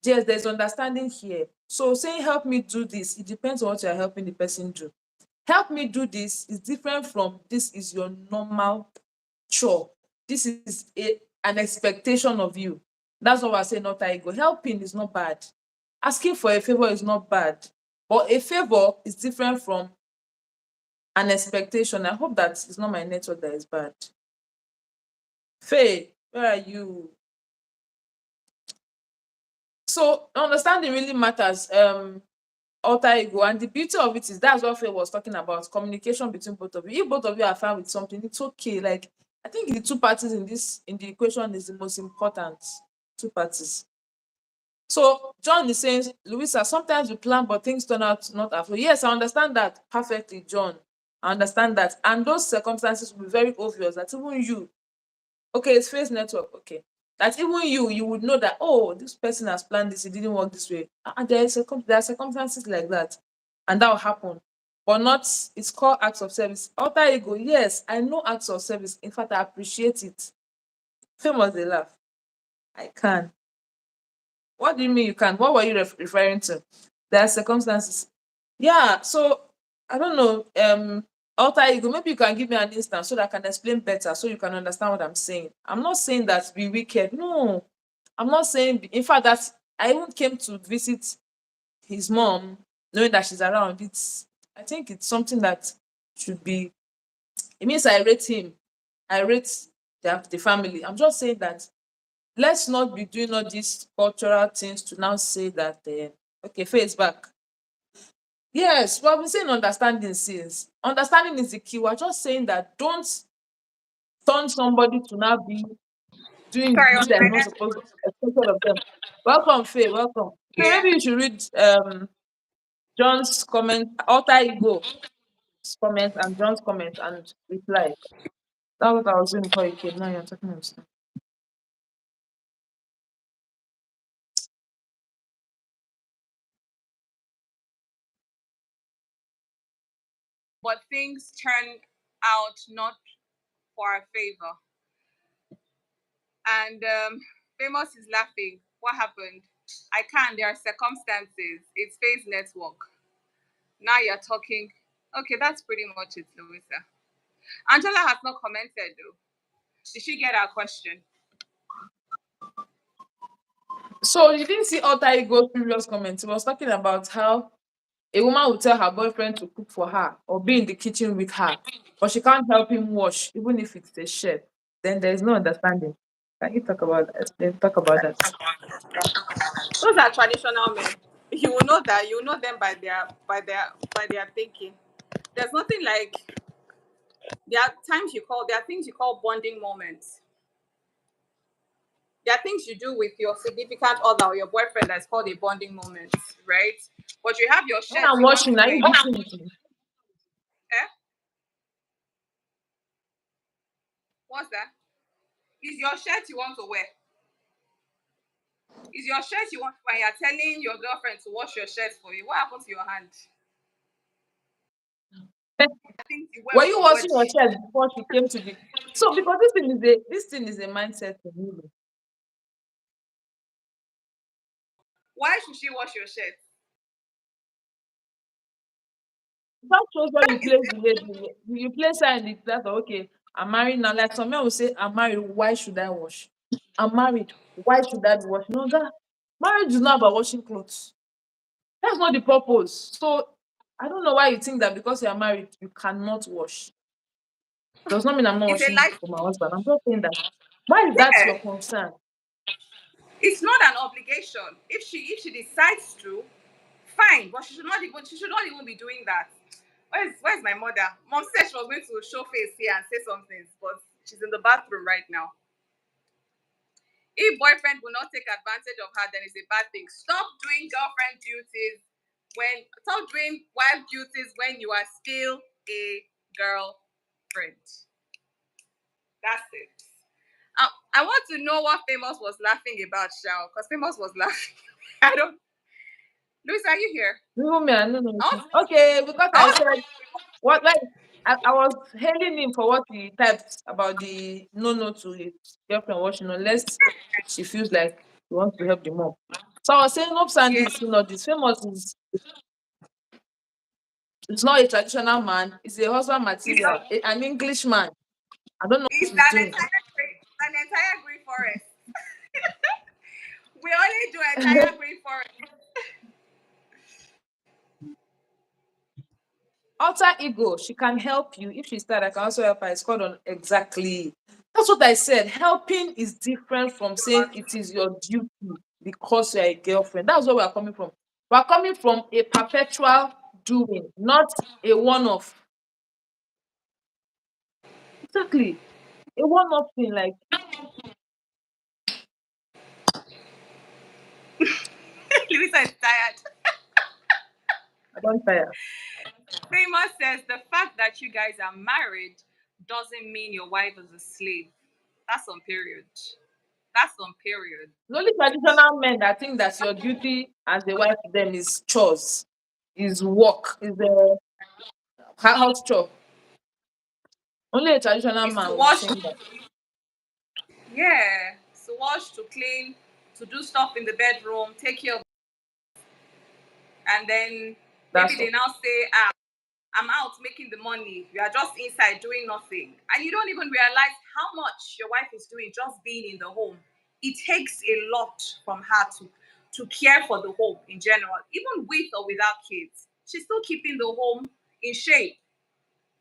yes, there's understanding here. So saying help me do this, it depends on what you're helping the person do. Help me do this is different from this is your normal chore. This is an expectation of you. That's what we're saying, not ego. Helping is not bad. Asking for a favor is not bad. But a favor is different from an expectation. I hope that it's not my network that is bad. Faye, where are you? So understanding really matters. Alter ego, and the beauty of it is that's what Faye was talking about, communication between both of you. If both of you are fine with something, it's okay. Like I think the two parties in the equation is the most important. Two parties. So John is saying, Louisa, sometimes we plan but things turn out not as well. Yes, I understand that perfectly, John. I understand that. And those circumstances will be very obvious that even you, okay, it's face network, okay. That even you would know that, oh, this person has planned this, it didn't work this way. And there are circumstances like that. And that will happen. But not, it's called acts of service. Alter ego, yes, I know acts of service. In fact, I appreciate it. Famous, they laugh. I can. What do you mean you can? What were you referring to? There are circumstances. Yeah, so I don't know. Alter ego, maybe you can give me an instance so that I can explain better so you can understand what I'm saying. I'm not saying that be wicked. No, I'm not saying, in fact, that I even came to visit his mom knowing that she's around. I think it's something that should be, it means I rate him. I rate the family. I'm just saying that let's not be doing all these cultural things to now say that, okay, face back. Yes, well, I've been saying understanding since. Understanding is the key. We're just saying that don't turn somebody to now be doing the Sorry, duty on that is my not supposed network. to be expected of them. Welcome, Faye. Welcome. Faye, Yeah. maybe you should read John's comment, alter ego comment, and John's comment and reply. That's what I was doing before you came. Now you're talking about stuff. But things turn out not for our favor. And Famous is laughing. What happened? I can't. There are circumstances. It's phase network. Now you're talking. Okay, that's pretty much it, Louisa. Angela has not commented though. Did she get our question? So you didn't see alter ego's previous comment. He was talking about how a woman will tell her boyfriend to cook for her or be in the kitchen with her, but she can't help him wash, even if it's a chef. Then there is no understanding. Can you talk about that? Then talk about that. Those are traditional men. You will know that. You will know them by their thinking. There's nothing like there are things you call bonding moments. There are things you do with your significant other or your boyfriend that's called a bonding moment, right? But you have your When shirts I'm you want washing, to are wear. you beating with me? Eh? What's that? Is your shirt you want to wear? Is your shirt you want to wear? You're telling your girlfriend to wash your shirt for you. What happened to your hand? I think you wear Were on you your washing your body. chest before she came to the so because this thing is a mindset for me. Why should she wash your shirt? That shows where you Is place the lady. You place her in the class of, okay, I'm married now. Like some men will say, I'm married, why should I wash? I'm married, why should I be washing? No, that marriage is not about washing clothes. That's not the purpose. So I don't know why you think that because you're married, you cannot wash. Does not mean I'm not it's a washing life. for my husband. I'm just saying that. Why is that Yeah, your concern? it's not an obligation. If she decides to, fine. But she should not even be doing that. Where's my mother? Mom said she was going to show face here and say something, but She's in the bathroom right now. If boyfriend will not take advantage of her, then it's a bad thing. Stop doing girlfriend duties stop doing wife duties when you are still a girlfriend. That's it. I want to know what Famous was laughing about, Shao, because Famous was laughing. I don't. Luis, are you here? No, me, I don't know. I want, Okay, because I I want, said what like I was hailing him for what he typed about the no to his girlfriend watching unless she feels like he wants to help the mom. So I was saying, Hope Sandy yeah, is not this famous is not a traditional man, he's a husband it's, material, an English man. I don't know what it's he's an doing. entire an entire green forest. We only do entire green forest. Alter ego, she can help you. If she's tired, I can also help her. It's called on exactly. That's what I said. Helping is different from saying it is your duty because you're a girlfriend. That's where we're coming from. We're coming from a perpetual doing, not a one-off. Exactly. A one-off thing, like Louisa is tired. I don't tire. Famous says the fact that you guys are married doesn't mean your wife is a slave. That's on period. That's on period. The only traditional men that think that your duty as a wife to them is chores, is work, is a house chore. Only a traditional It's to man will be wash, saying that. yeah, to wash, to clean, to do stuff in the bedroom, take care of, and then maybe That's they all. now say, I'm out making the money. You are just inside doing nothing. And you don't even realize how much your wife is doing just being in the home. It takes a lot from her to care for the home in general, even with or without kids. She's still keeping the home in shape,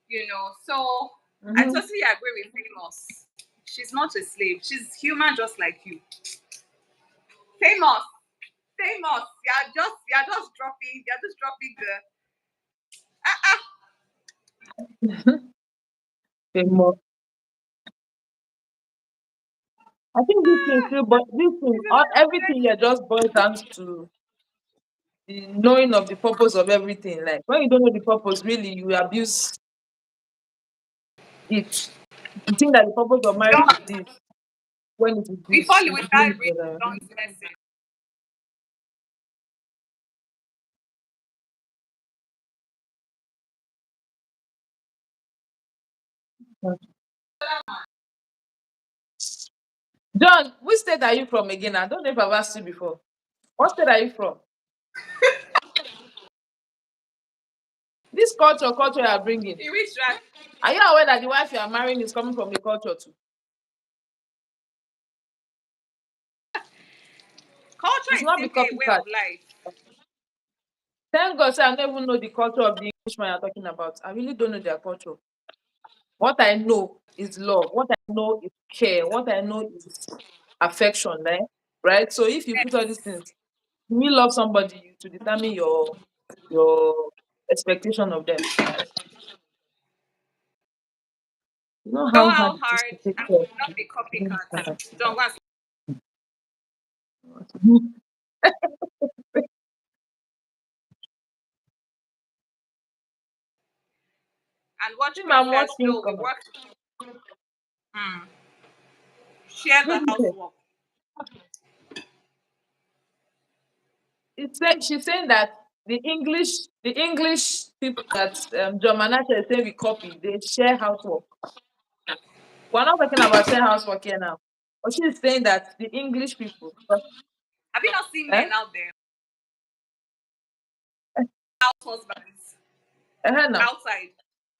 you know. So I Mhm. totally agree with Famous. She's not a slave. She's human just like you. Famous, famous. You're just dropping the More. I think this thing still, but this thing, She's a all, lot of everything here just boils down to the knowing of the purpose of everything. Like when you don't know the purpose, really, you abuse it. You think that the purpose of marriage is energy. this. When it is Before this, Louis it started means reading that. John's message, John, which state are you from again? I don't know if I've asked you before. What state are you from? This culture you are bringing. he reached right. Are you aware that the wife you are marrying is coming from the culture too? Culture It's is not be simply a way copycat. of life. Thank God, say I don't even know the culture of the Englishman you're talking about. I really don't know their culture. What I know is love. What I know is care. What I know is affection, right? Right. So if you put all these things, you will love somebody to determine your expectation of them. You know Know how hard how it is hard to take and care of not be copycats. them. Don't go and watch I'm Princess watching Joe. We comment. work. Hmm. Share What the do you say? housework. She's saying that the English people that John Manasseh is saying we copy, they share housework. We're not talking about share housework here now. But she's saying that the English people, Have you not seen eh? men out there, house husbands, Now. outside?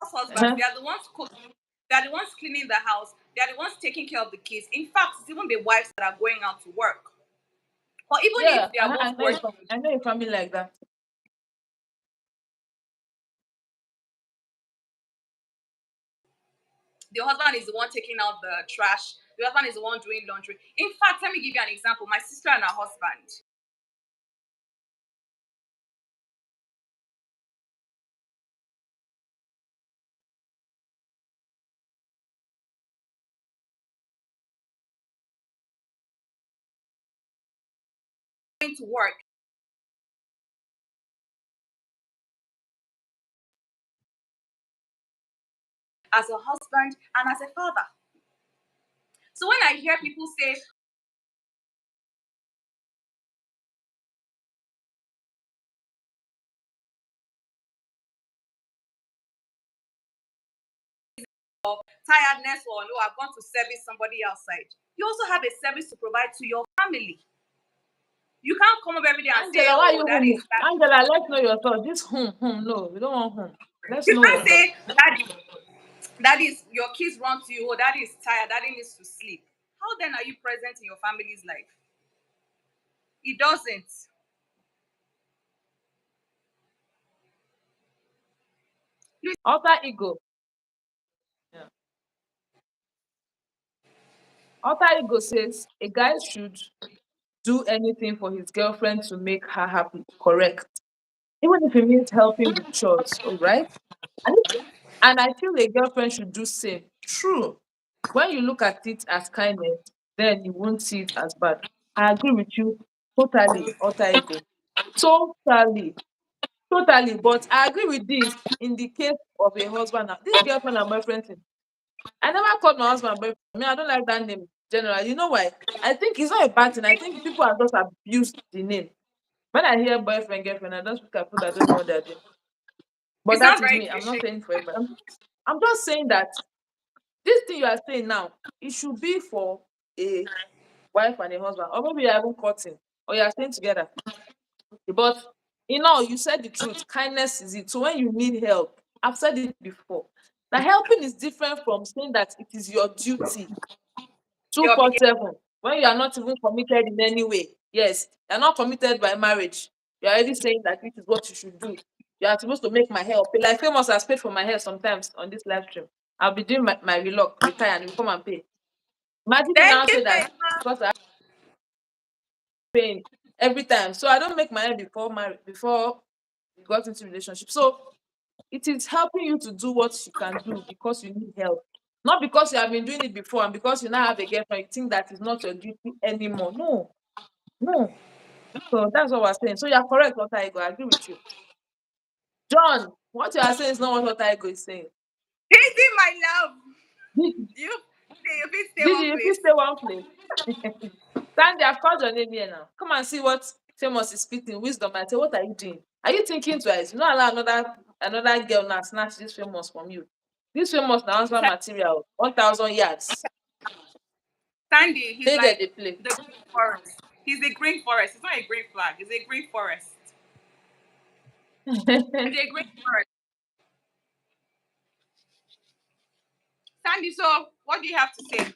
House husbands, Uh-huh. they are the ones cooking. They are the ones cleaning the house. They are the ones taking care of the kids. In fact, it's even the wives that are going out to work. Or even Yeah, if they are both working, I know a family like that. the husband is the one taking out the trash. The husband is the one doing laundry. In fact, let me give you an example. My sister and her husband. going to work as a husband and as a father. So when I hear people say, tiredness, or no, I've gone to service somebody outside, you also have a service to provide to your family. You can't come up every day and say, Angela, why oh, you that is home? that. Angela, let's know your thought. This no, we don't want home. Let's You know your can't thought. say that is your kids run to you, oh, that is tired, that needs to sleep. How then are you present in your family's life? It doesn't. Alter ego. Yeah. Alter ego says a guy should do anything for his girlfriend to make her happy. Correct. Even if it means helping with chores, all right? And, and I feel a girlfriend should do same. True. When you look at it as kindness, then you won't see it as bad. I agree with you totally, alter ego. Totally, totally. But I agree with this in the case of a husband. This girlfriend and boyfriend thing. I never called my husband boyfriend. I mean, I don't like that name generally. You know why? I think it's not a bad thing. I think people have just abused the name. When I hear boyfriend, girlfriend, I just look at people that don't know what they're doing. It But that sounds is very me. I'm not cliche. saying for everybody. I'm just saying that this thing you are saying now, it should be for a wife and a husband, or maybe you're even cutting, or you're staying together. But you said the truth. Kindness is it. So when you need help, I've said it before. Now, helping is different from saying that it is your duty Your obligation. 247 when you are not even committed in any way. Yes, you're not committed by marriage. You're already saying that this is what you should do. You are supposed to make my hair pay. Like famous has paid for my hair sometimes on this live stream. I'll be doing my relock, retire, and you come and pay. Imagine you Thank now you say very that much. because I have paying every time. So I don't make my hair before marriage before we got into relationship. So it is helping you to do what you can do because you need help. Not because you have been doing it before and because you now have a girlfriend, you think that is not your duty anymore. No, no. So that's what we're saying. So you're correct, what I go. I agree with you. John, what you are saying is not what I go is saying. Daisy, my love. Did You stay, you fit stay one you if you place. stay one place? Sandy, I've called your name here now. Come and see what famous is speaking. Wisdom. I say, what are you doing? Are you thinking twice? You not allow another girl now snatch this famous from you. This famous now answer material 1,000 yards. Sandy, he's Stay there, like they play. the green forest. He's a green forest. It's not a green flag. It's a green forest. It's a green forest. Sandy, so what do you have to say?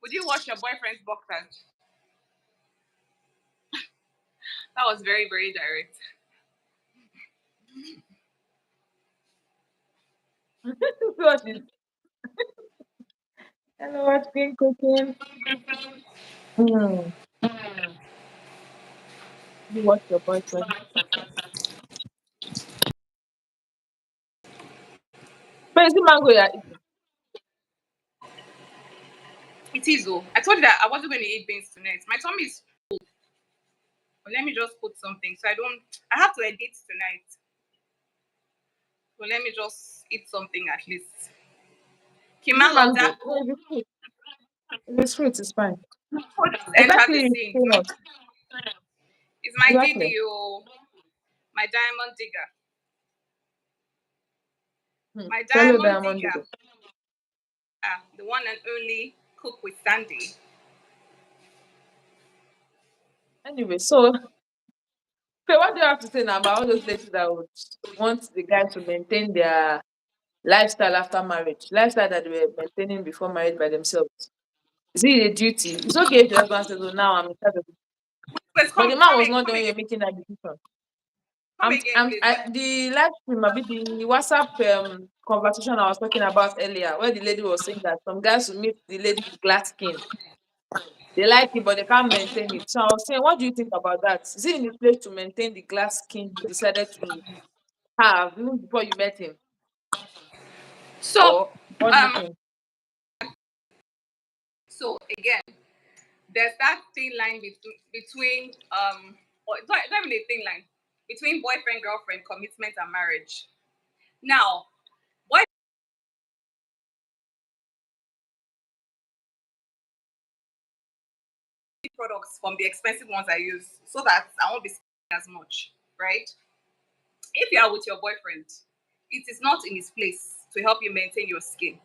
Would you wash your boyfriend's boxers? That was very, very direct. What is hello, what's been cooking? Hmm. You watch your boyfriend. But is it mango you're eating? It is though. I told you that I wasn't going to eat beans tonight. My tummy is. But let me just put something so I don't. I have to edit tonight. So let me just eat something at least. Is it Kiman mango? Daku. No, if it's fruit. If it's fruit, it's fine. Who just entered the Exactly, it's scene? famous. It's my Exactly. DDO, my diamond digger. Hmm. My Fellow diamond diamond digger. digger. The one and only cook with Sandy. Anyway, so what do you have to say now about all those ladies that would want the guy to maintain their lifestyle after marriage, lifestyle that they were maintaining before marriage by themselves? Is it a duty? It's okay if the husband says, "Oh, now I'm in charge of it," Please but the come, man come was again, not the come one again, making that decision. come again, please. What? The live stream, maybe the WhatsApp conversation I was talking about earlier, where the lady was saying that some guys will meet the lady with glass skin. They like it, but they can't maintain it. So I was saying, what do you think about that? Is it in his place to maintain the glass skin you decided to have even before you met him? So, Or what do you um, think? so again, there's that thin line between or it's not even a thin line between boyfriend, girlfriend, commitment, and marriage. Now, boy products from the expensive ones I use so that I won't be spending as much, right? If you are with your boyfriend, it is not in his place to help you maintain your skin.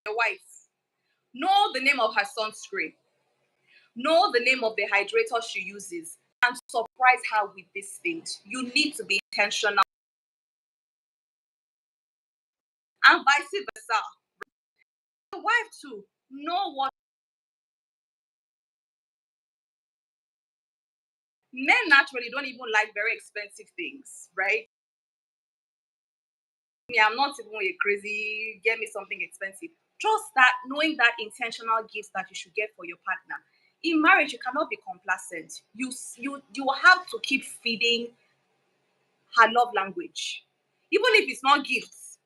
Your wife, know the name of her sunscreen, know the name of the hydrator she uses, and surprise her with these things. You need to be intentional, and vice versa. The wife too, know what men naturally don't even like very expensive things, right? Me, I'm not even a crazy, get me something expensive. Just that knowing that intentional gifts that you should get for your partner. In marriage, you cannot be complacent. You have to keep feeding her love language. Even if it's not gifts,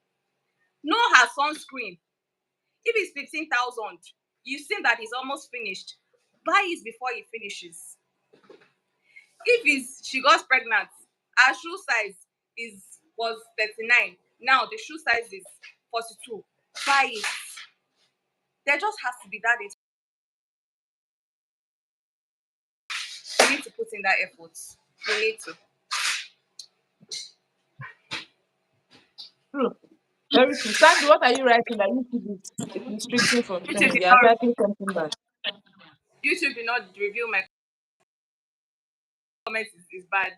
know her sunscreen. If it's 15,000, you see that it's almost finished. Buy it before it finishes. If it's she got pregnant, her shoe size is was 39. Now the shoe size is 42. Buy it. There just has to be that. You need to put in that effort. You need to. True. Very true. Sandy, what are you writing that YouTube is restricting from YouTube saying? did You are not, typing something bad. YouTube did not review my comments is bad.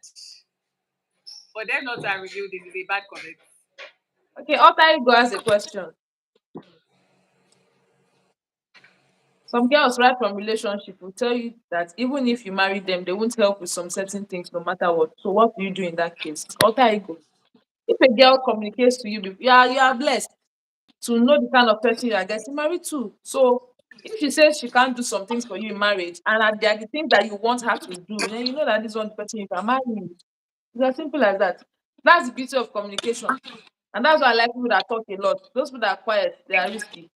For them not to have reviewed it is a bad comment. Okay, Alter Ego has a question. Some girls right from relationship will tell you that even if you marry them, they won't help with some certain things no matter what. So what do you do in that case? Alter Ego. If a girl communicates to you, you are blessed to know the kind of person you are getting married to. So if she says she can't do some things for you in marriage and that they are the things that you want her to do, then you know that this one person you can marry. It's as simple as that. That's the beauty of communication. And that's why I like people that talk a lot. Those people that are quiet, they are risky.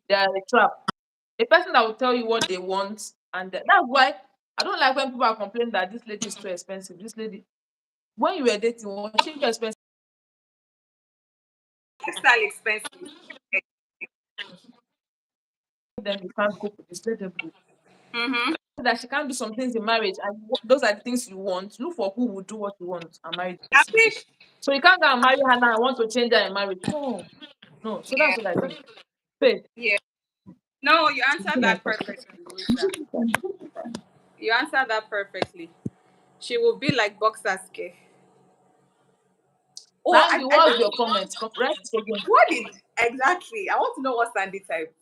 They are a trap. A person that will tell you what they want, and that's why I don't like when people are complaining that this lady is too expensive. This lady, when you were dating, was she too expensive? Lifestyle expensive. Then you can't cope with this. Let them go. Mm-hmm. That she can't do some things in marriage, and those are the things you want. Look for who will do what you want and marry the I person. wish. So you can't go and marry her now and want to change her in marriage. No, no. So that's Yeah. what I think. Faith. Yeah. No, you answered that perfectly, Louisa. You answered that perfectly. She will be like Boxer Scare. Oh, Sandy, I what's think your comment? Write it again. what did exactly? I want to know what Sandy typed.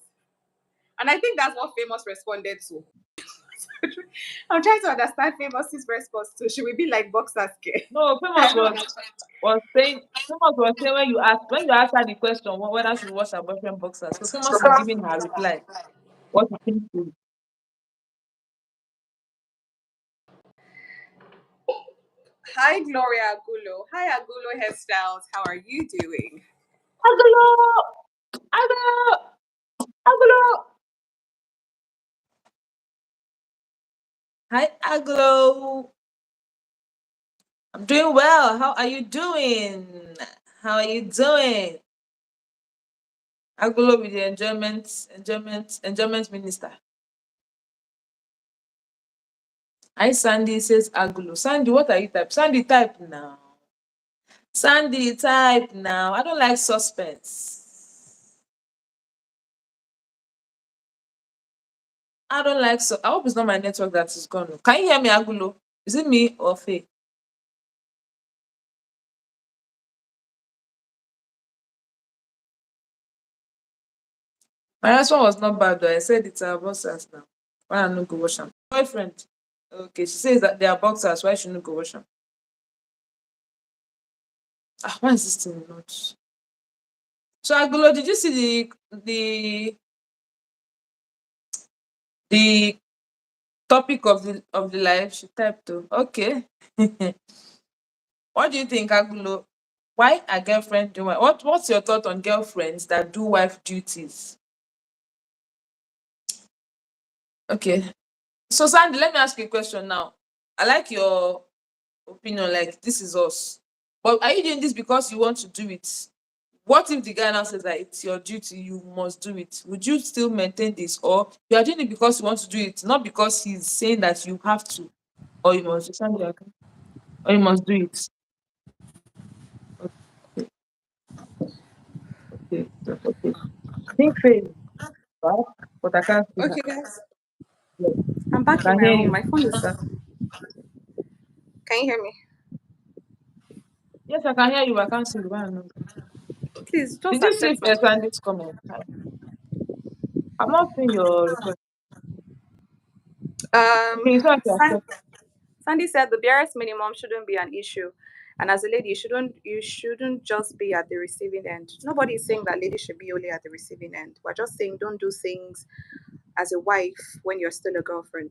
And I think that's what Famous responded to. I'm trying to understand Famous's response to. She will be like Boxer Scare. No, I famous don't was saying famous was saying when you ask her the question whether she wash her boyfriend boxer. So famous is giving her reply. What you think to Hi, Gloria Agulo. Hi, Agulo Hairstyles. How are you doing? Agolo! Agolo! Agolo! Hi Agolo. I'm doing well. How are you doing? How are you doing? Agolo with the enjoyment minister. Hi Sandy says Agolo. Sandy, what are you type? Sandy type now. Sandy type now. I don't like suspense. I don't like so. I hope it's not my network that is gone. Can you hear me, Agulo? Is it me or Faye? My last one was not bad though. I said it's our boxers now. Why I no go wash them? Boyfriend. Okay, she says that they are boxers. Why she no go wash them? Ah, why is this thing not? So Agulo, did you see the Topic of the life. She typed to. Okay. What do you think, Agulo? Why a girlfriend do what's your thought on girlfriends that do wife duties? Okay. So Sandy, let me ask you a question now. I like your opinion, like this is us. But are you doing this because you want to do it? What if the guy now says that it's your duty, you must do it? Would you still maintain this? Or you are doing it because you want to do it, not because he's saying that you have to, or you must Sandy, okay? Or you must do it. Okay, okay. I think faith, right? But I can't see her. Okay, guys. Yes, I'm I back in can my hear room. you. My phone is. Can you hear me? Yes, I can hear you. I can't see you. Why not? Please just Did you see accept my phone. Sandy's comment? I'm not seeing your request. Okay, it's not accept. Sandy said the barest minimum shouldn't be an issue. And as a lady, you shouldn't just be at the receiving end. Nobody is saying that ladies should be only at the receiving end. We're just saying don't do things as a wife when you're still a girlfriend.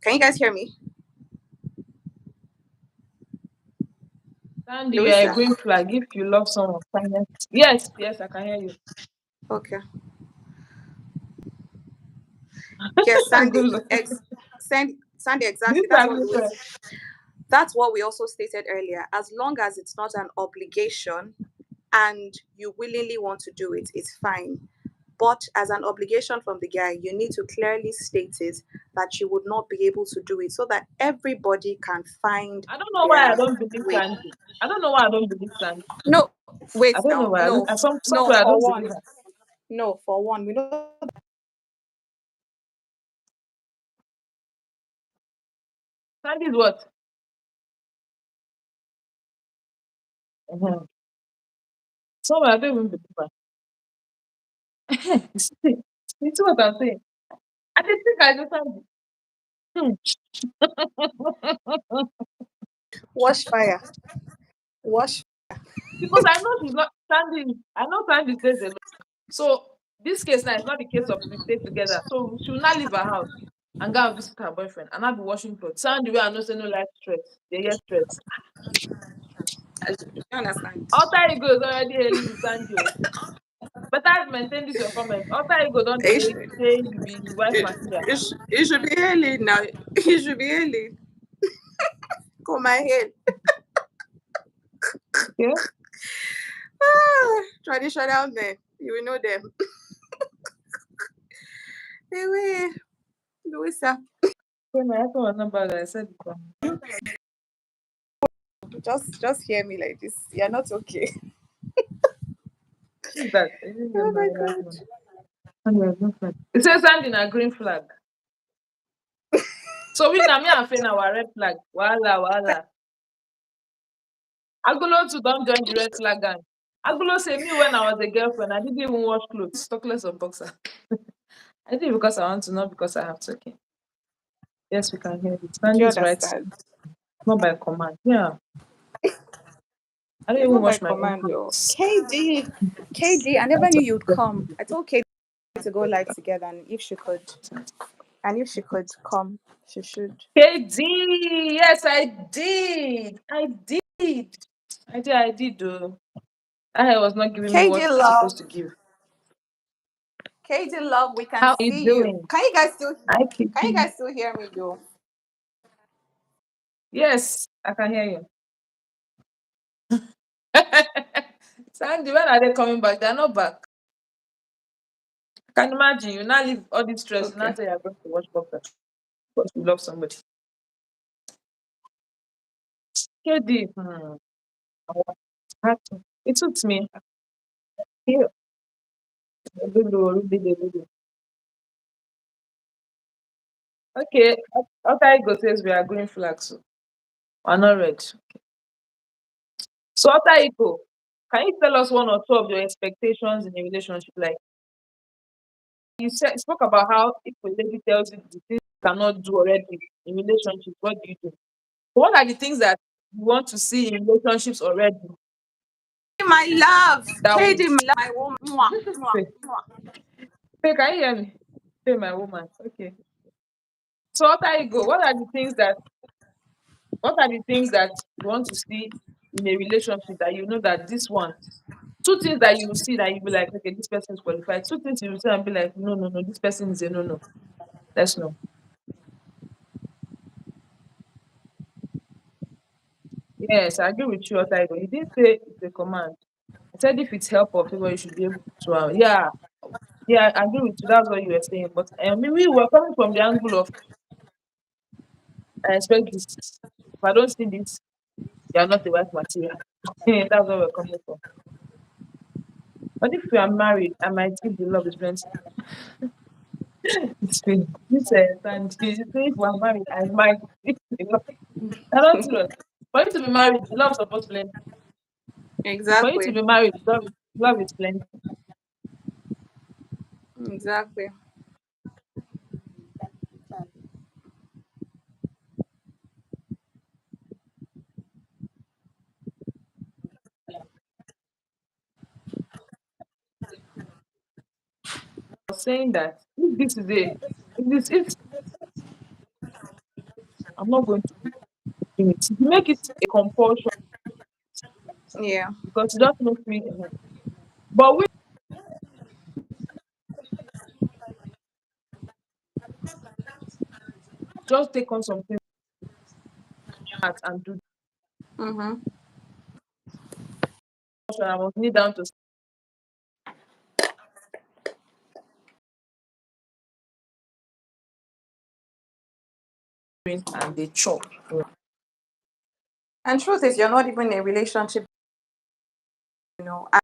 Can you guys hear me? Sandy, you are a Louisa. green flag if you love someone. Kindness. Yes, yes, I can hear you. Okay. Yes, Good Sandy. luck. Sandy, This exactly. is a green flag. That's what we also stated earlier. As long as it's not an obligation and you willingly want to do it, it's fine. But as an obligation from the guy, you need to clearly state it that you would not be able to do it so that everybody can find I don't know why I their don't believe way. Sandy. I don't know why I don't believe Sandy. No, wait I don't know now. why. I don't, No, I, no, somewhere I for don't believe one. her. No, for one. We know Sandy is what? Uh-huh. Somewhere I don't even believe her. You see what I'm saying? I just think I just Sandy. Hmm. wash fire. Wash. Because I know she's not Sandy. I know Sandy stays alone. So this case now is not the case of we stay together. So she will not leave her house and go and visit her boyfriend and not be washing clothes. Sandy way I know say no life stress. They get stress. You understand? Alter ego is already hailing with Sandy. Oh. Better maintain this your comment. Alter ego don't It, they say you be wife material. it should be hailing now. It should be hailing. Come my head. Okay? Traditional men. You will know them. Anyway, Louisa, Okay, my iPhone was not bad. I said it wrong. just hear me like this. You're not okay. Who's that? I didn't Oh remember my that god. one. Sandy has no flag. It says Sandy in a green flag. So we now me and Faye now a red flag. Wala wala. Agulo too don't join the red flag gang. Agulo say me when I was a girlfriend, I didn't even wash clothes. Talk less of boxer. I did it because I want to, not because I have to. Okay. Yes, we can hear it. Do Sandy you is right. understand? Not by command. Yeah. I don't It's even not by wash my own command though. clothes. KD, I never knew you'd come. I told KD to go live together and if she could come, she should. KD, yes, I did. I did though. That hair was not giving me KD what it's love, supposed to give. KD love, we can How are you see you. doing? Hi, Can you KD. guys still hear me though? Yes, I can hear you. Sandy, when are they coming back? They're not back. I can imagine you now leave all this stress. You now Okay. say you're going to watch boxer because you love somebody. KD, it suits me. Yeah. Okay, okay, go says we are green flags. So we're not red. So after Ego, can you tell us one or two of your expectations in a relationship? Like spoke about how if a lady tells you the things you cannot do already in relationships, what do you do? What are the things that you want to see in relationships already My love, that would KD, my woman. Mwah, mwah, say, mwah. hey, can you hear me? Say my woman. Okay. So what are you go? What are the things that you want to see in a relationship that you know that this one, two things that you will see that you be like, okay, this person is qualified. Two things you will see and be like, no, no, no, this person is a no, no. Let's know. Yes, I agree with you, Otaigo. You didn't say it's a command. I said if it's help or favor, you should be able to. Yeah, yeah, I agree with you. That's what you were saying. But I mean, we were coming from the angle of I expect this. If I don't see this, you are not the right material. That's where we're coming from. But if we are married, I might give the love is plenty. It's been you said and you say if we're married, I might give the love. I don't know. For you to be married, the love is supposed to plenty. For you to Exactly. be married, love is plenty. Exactly. I was saying that if this is a if this if I'm not going to do it. If you make it a compulsion Yeah. because you don't make me but we just take on something that and do Mm-hmm. it. I must kneel down to screen and they chop. And truth is, you're not even in a relationship. You know. And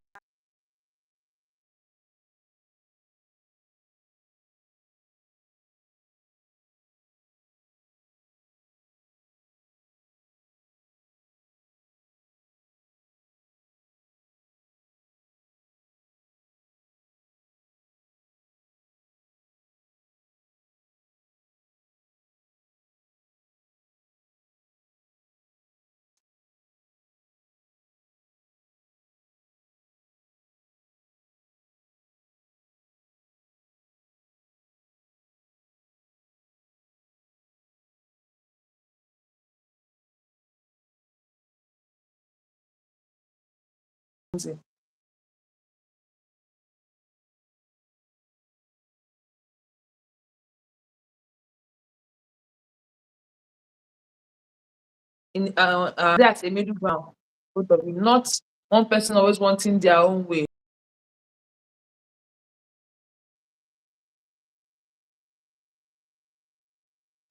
In that's a middle ground. Both of you, not one person always wanting their own way.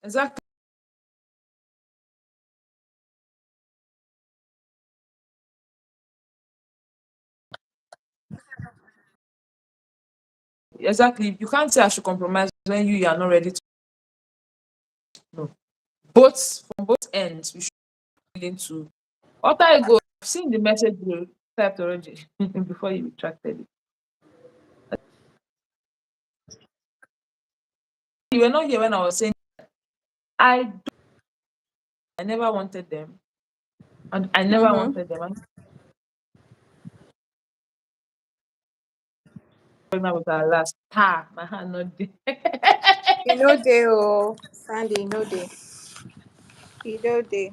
Exactly. Exactly. You can't say I should compromise when you are not ready to. No. Both from both ends, we should be willing to. After I go, I've seen the message you typed already before you retracted it. You were not here when I was saying I I never wanted them. And I never mm-hmm. wanted them. And pregnant with our last. Ha, my hand not there. You know they oh Sandy, you know they. You know they.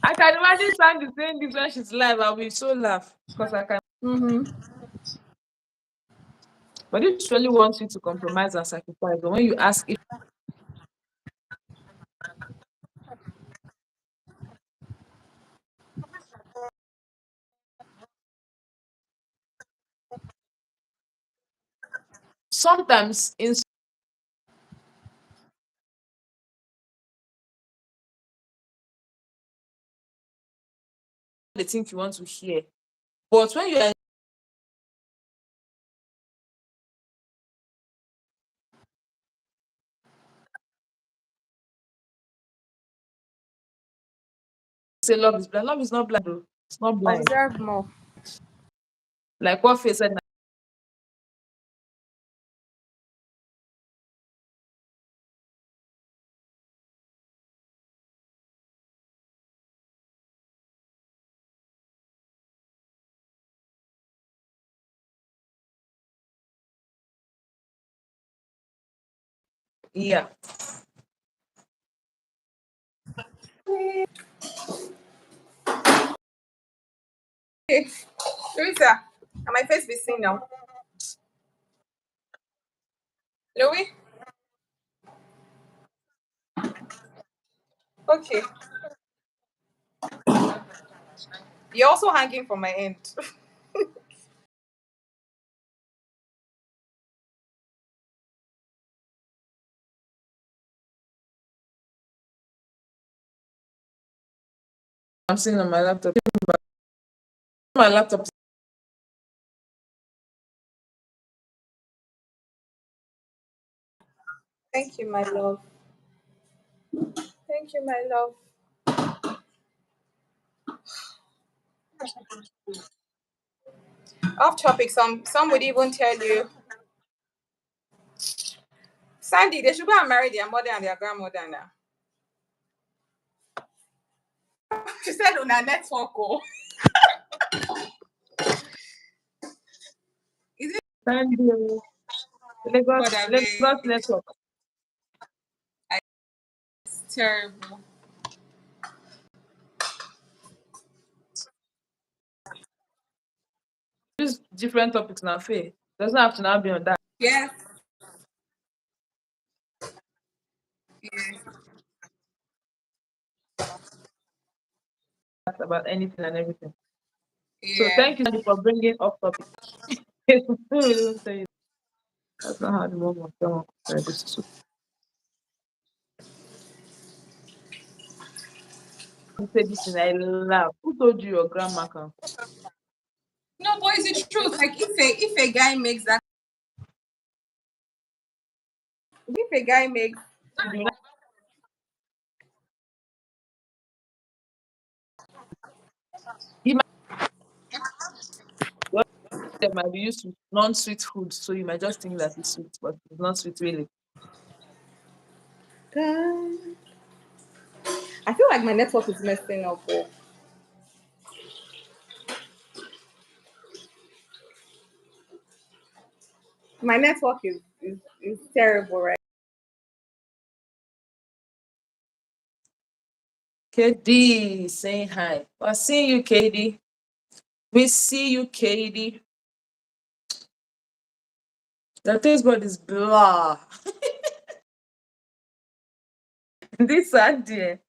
I can imagine Sandy saying this when she's live. I'll be so laugh because I can. Mm-hmm. But if she really wants you to compromise and sacrifice, but when you ask if sometimes in the thing you want to hear, but when you are say love is not blind, though. It's not blind. Observe more. Like what Faye said Yeah. Okay, Louisa, can my face be seen now? Louis? Okay. You're also hanging from my end. I'm sitting on my laptop. My laptop. Thank you, my love. Thank you, my love. Off topic, some would even tell you, Sandy, they should go and marry their mother and their grandmother now. She said on her network, oh. Is it Thank you. Lagos, God I Lagos beg? network. It's terrible. Use different topics now. Faye doesn't have to now be on that Yes. Yeah. about anything and everything. So Yeah. thank you Sandy, for bringing up topic. Don't say it. That's not how the moment someone this is you say this and I laugh. Who told you your grandma can No, but it's the truth. Like if a guy makes that, if a guy makes, do not he might, well, it might be used to non-sweet food, so you might just think that it's sweet, but it's not sweet really. I feel like my network is messing up. Oh. My network is terrible, right? KD saying hi. We're seeing you, KD. We see you, KD. The taste bud is blah. This idea.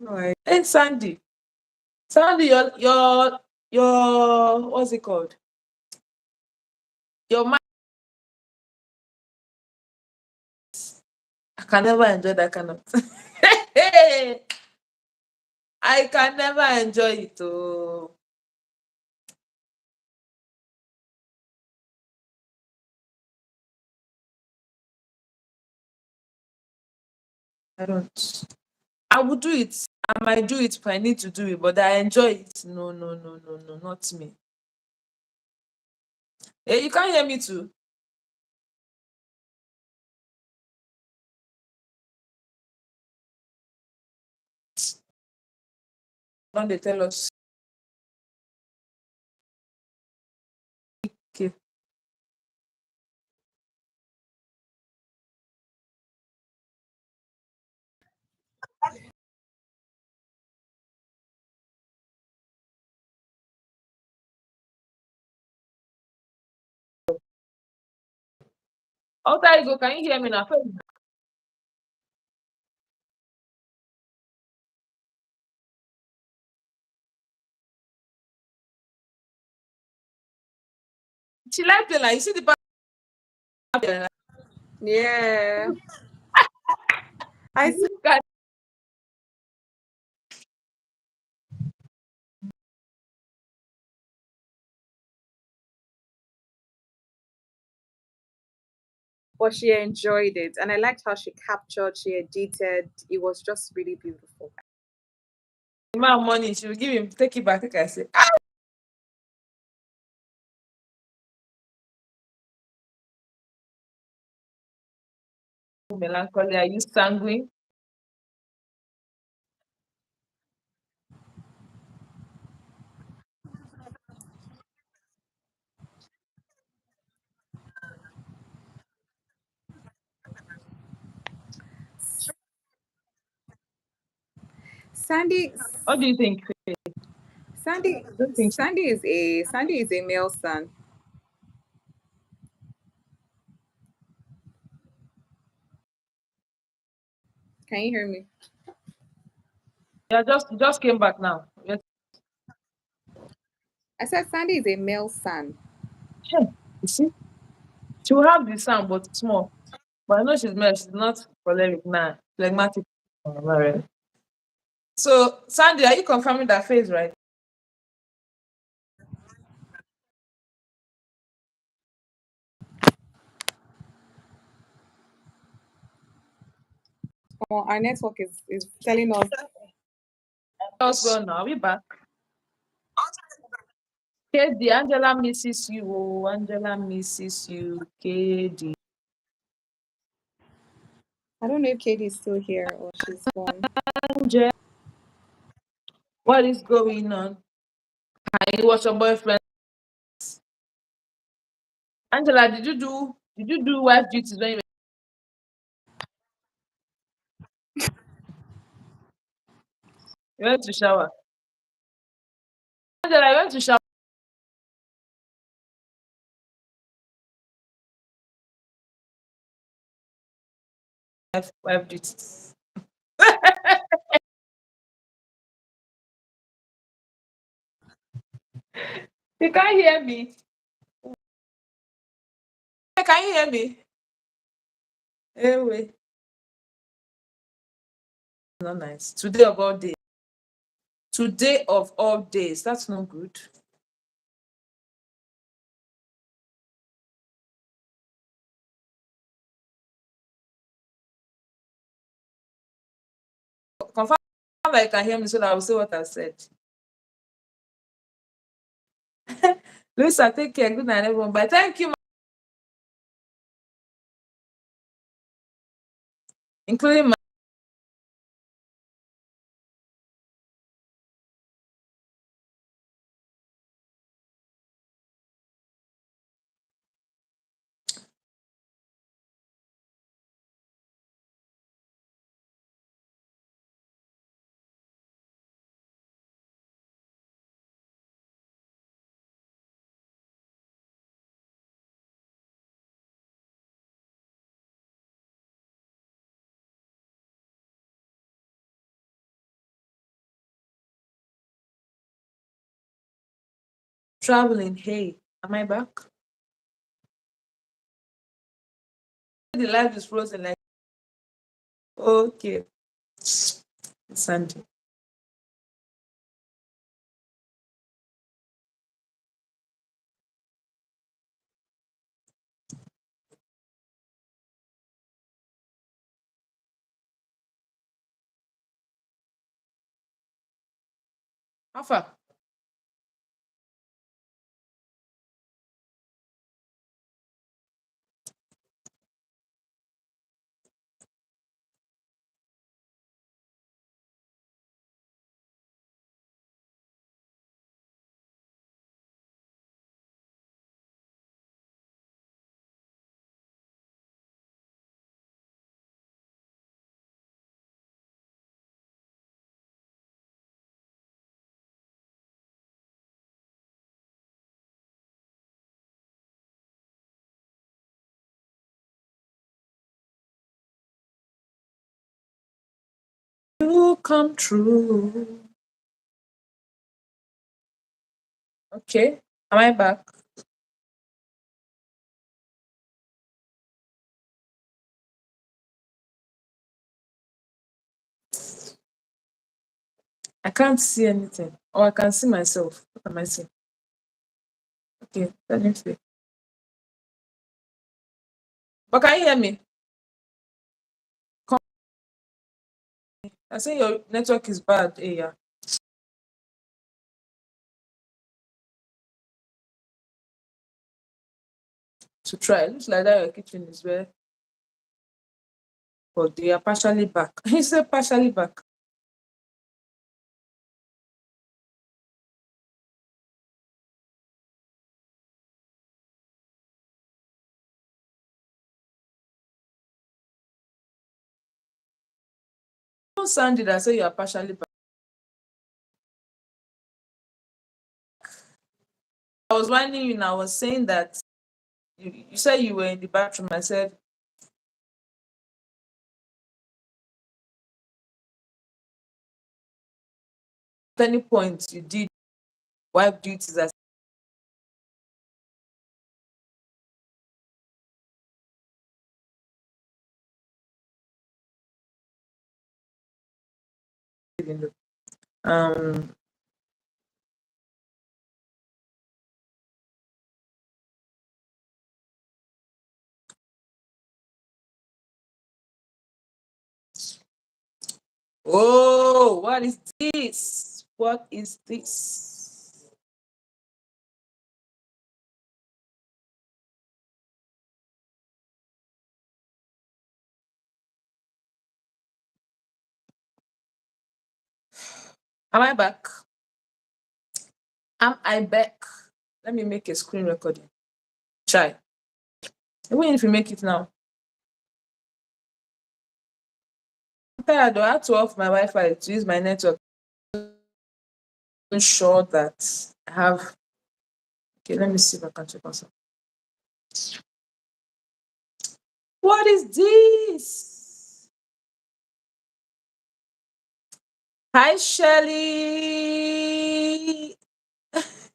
Right. Hey Sandy. Sandy, your what's it called? Your mind. I can never enjoy that kind of I can never enjoy it. Oh, I don't. I would do it. I might do it if I need to do it, but I enjoy it. No, no, no, no, no, not me. Hey, you can't hear me too. Don't they tell us? Okay. Outside you go, can you hear me now? She like playing like you see the part. Yeah. I see. But she enjoyed it, and I liked how she captured, she edited. It was just really beautiful. Man money, she will give him, take it back. Take I say, ah, melancholy. Are you sanguine? Sandy, What do you think? Sandy, I don't think so. Sandy is a male son. Can you hear me? Yeah, just came back now. Yes. I said Sandy is a male son. Hey, you see, she will have the sound, but small. But I know she's male. She's not choleric now. Phlegmatic. Oh, not really. So, Sandy, are you confirming that phase, right? Well, our network is telling us. Us well now. Are we back? KD, Angela misses you. Oh, Angela misses you. KD. I don't know if Katie is still here or she's gone. Angela, what is going on? Can you watch your boyfriend? Angela, did you do wife duties when you went to shower? Angela, I went to shower wife duties. You can't hear me. Can you hear me? Anyway, not nice. Today of all days. Today of all days. That's not good. Confirm that you can hear me so that I will say what I said. Lisa, take care. Good night, everyone. Bye. Thank you, including my traveling. Hey, am I back? The life is frozen. Like, okay, Sunday. How far? You come true. Okay, am I back? I can't see anything. Or I can see myself. What am I seeing? Okay, let me see. But can you hear me? I say your network is bad. Hey, yeah. To try. It looks like that your kitchen is where, but they are partially back. He said partially back. Don't sound it. I say you are partially back. I was whining you and I was saying that you said you were in the bathroom. I said, at any point you did wife duties as in the oh, what is this? What is this? Am I back? Am I back? Let me make a screen recording. Try. Even if you make it now. I'm tired though. I had to off my Wi-Fi to use my network. I'm sure that I have. Okay, let me see if I can check on some. What is this? Hi, Shelly.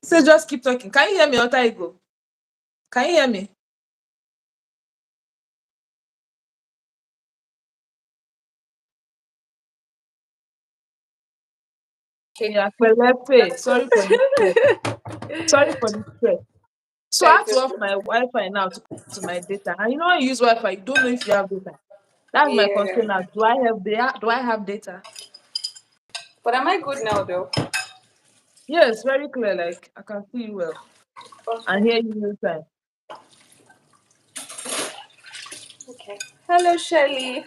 So just keep talking. Can you hear me, Otaigo? Can you hear me? Yeah, Pelepe. Sorry for the stress. Sorry for the stress. So I That's have to off okay. my Wi-Fi now to connect to my data. And you know when you use Wi-Fi, you don't know if you have data. That's my Yeah. concern now. Do I have data? But am I good now though? Yes, very clear. Like I can see you well and Okay. hear you real time. Okay. Hello, Shelly.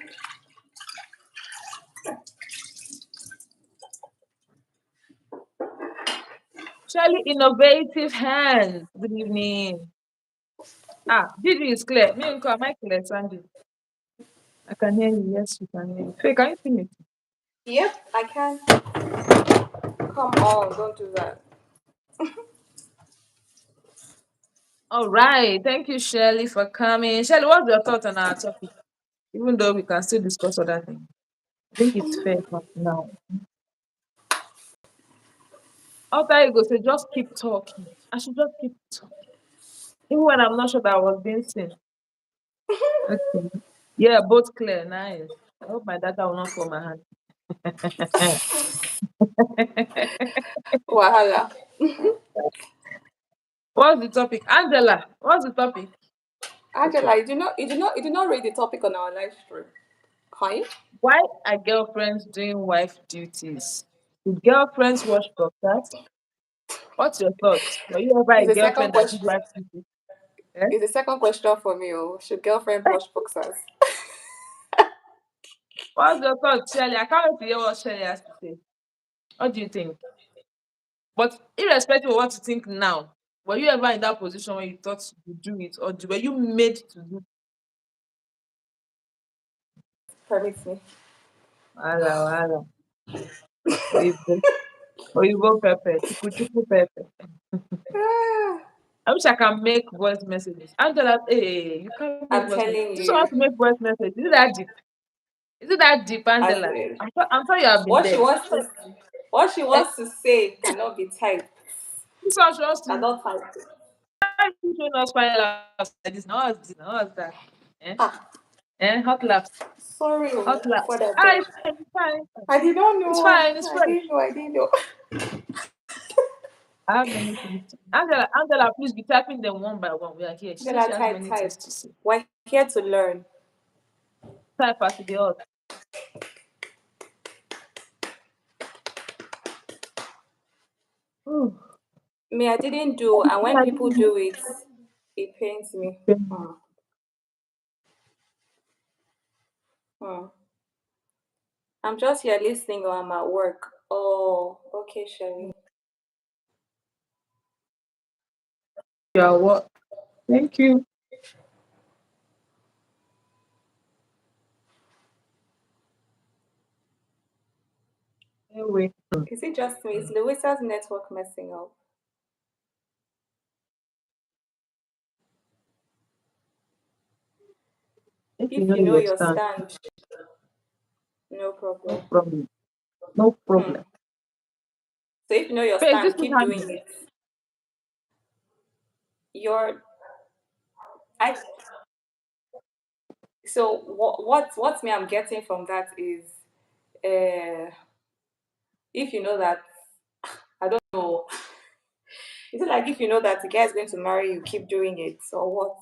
Surely innovative hands. Good evening. Ah, Didi is clear. Me and am I clear, Sandy? I can hear you. Yes, you can hear me. Faye, can you see me? Yep, I can. Come on, don't do that. All right. Thank you, Shirley, for coming. Shirley, what's your thought on our topic? Even though we can still discuss other things. I think it's fair for now. After you go, say just keep talking. I should just keep talking. Even when I'm not sure that I was being seen. Okay. Yeah, both clear. Nice. I hope my data will not fall my hand. Wahala. What's the topic? Angela, what's the topic? Okay. Angela, you do not read the topic on our live stream. Can you? Why are girlfriends doing wife duties? Do girlfriends wash boxers? What's your thoughts? Were you ever a It's the second girlfriend that did question. wife duties? Eh? It's the second question for me. Oh, should girlfriend wash boxers? What's your thoughts, Shirley? I can't wait to hear what Shirley has to say. What do you think? But irrespective of what you think now, were you ever in that position where you thought you do it, or were you made to do? Permit me. Wala, wala. Oyibo, Oyibo pepper, chuku chuku pepper. Ah, I wish I can make voice messages. Angela, hey, you can't make I'm voice messages. telling This one you, want to make voice messages. Is it that deep? Is it that deep, as Angela? in, I'm sure you have been what she there. wants to, what she Eh, wants to say cannot be typed. this one she wants to Cannot type. show us fire laughs like this. Now what's this? Now what's that? Eh? Ah, Hot laughs. sorry Hot oh, laughs. for that. Ah, it's fine. It's fine. I did not It's know. fine. It's I fresh. didn't know. I didn't know. I have many things. Angela, please be typing them one by one. We are here. She says Angela, she has type, many things type. to say. We're here to learn. Type as the hot. Ooh. Me, I didn't do, and when people do it, it pains me. Hmm. Hmm. I'm just here listening while I'm at work. Oh, okay, Sherry. You are what? Thank you. Anyway. Is it just me? Is Louisa's network messing up? If you If know you know your your stand, stand, no no problem. problem. No Hmm. problem. So if you know your Faith, this stand, thing keep has doing it. Your I so what me I'm getting from that is uh if you know that I don't know. Is it like if you know that the guy is going to marry you, keep doing it, or what?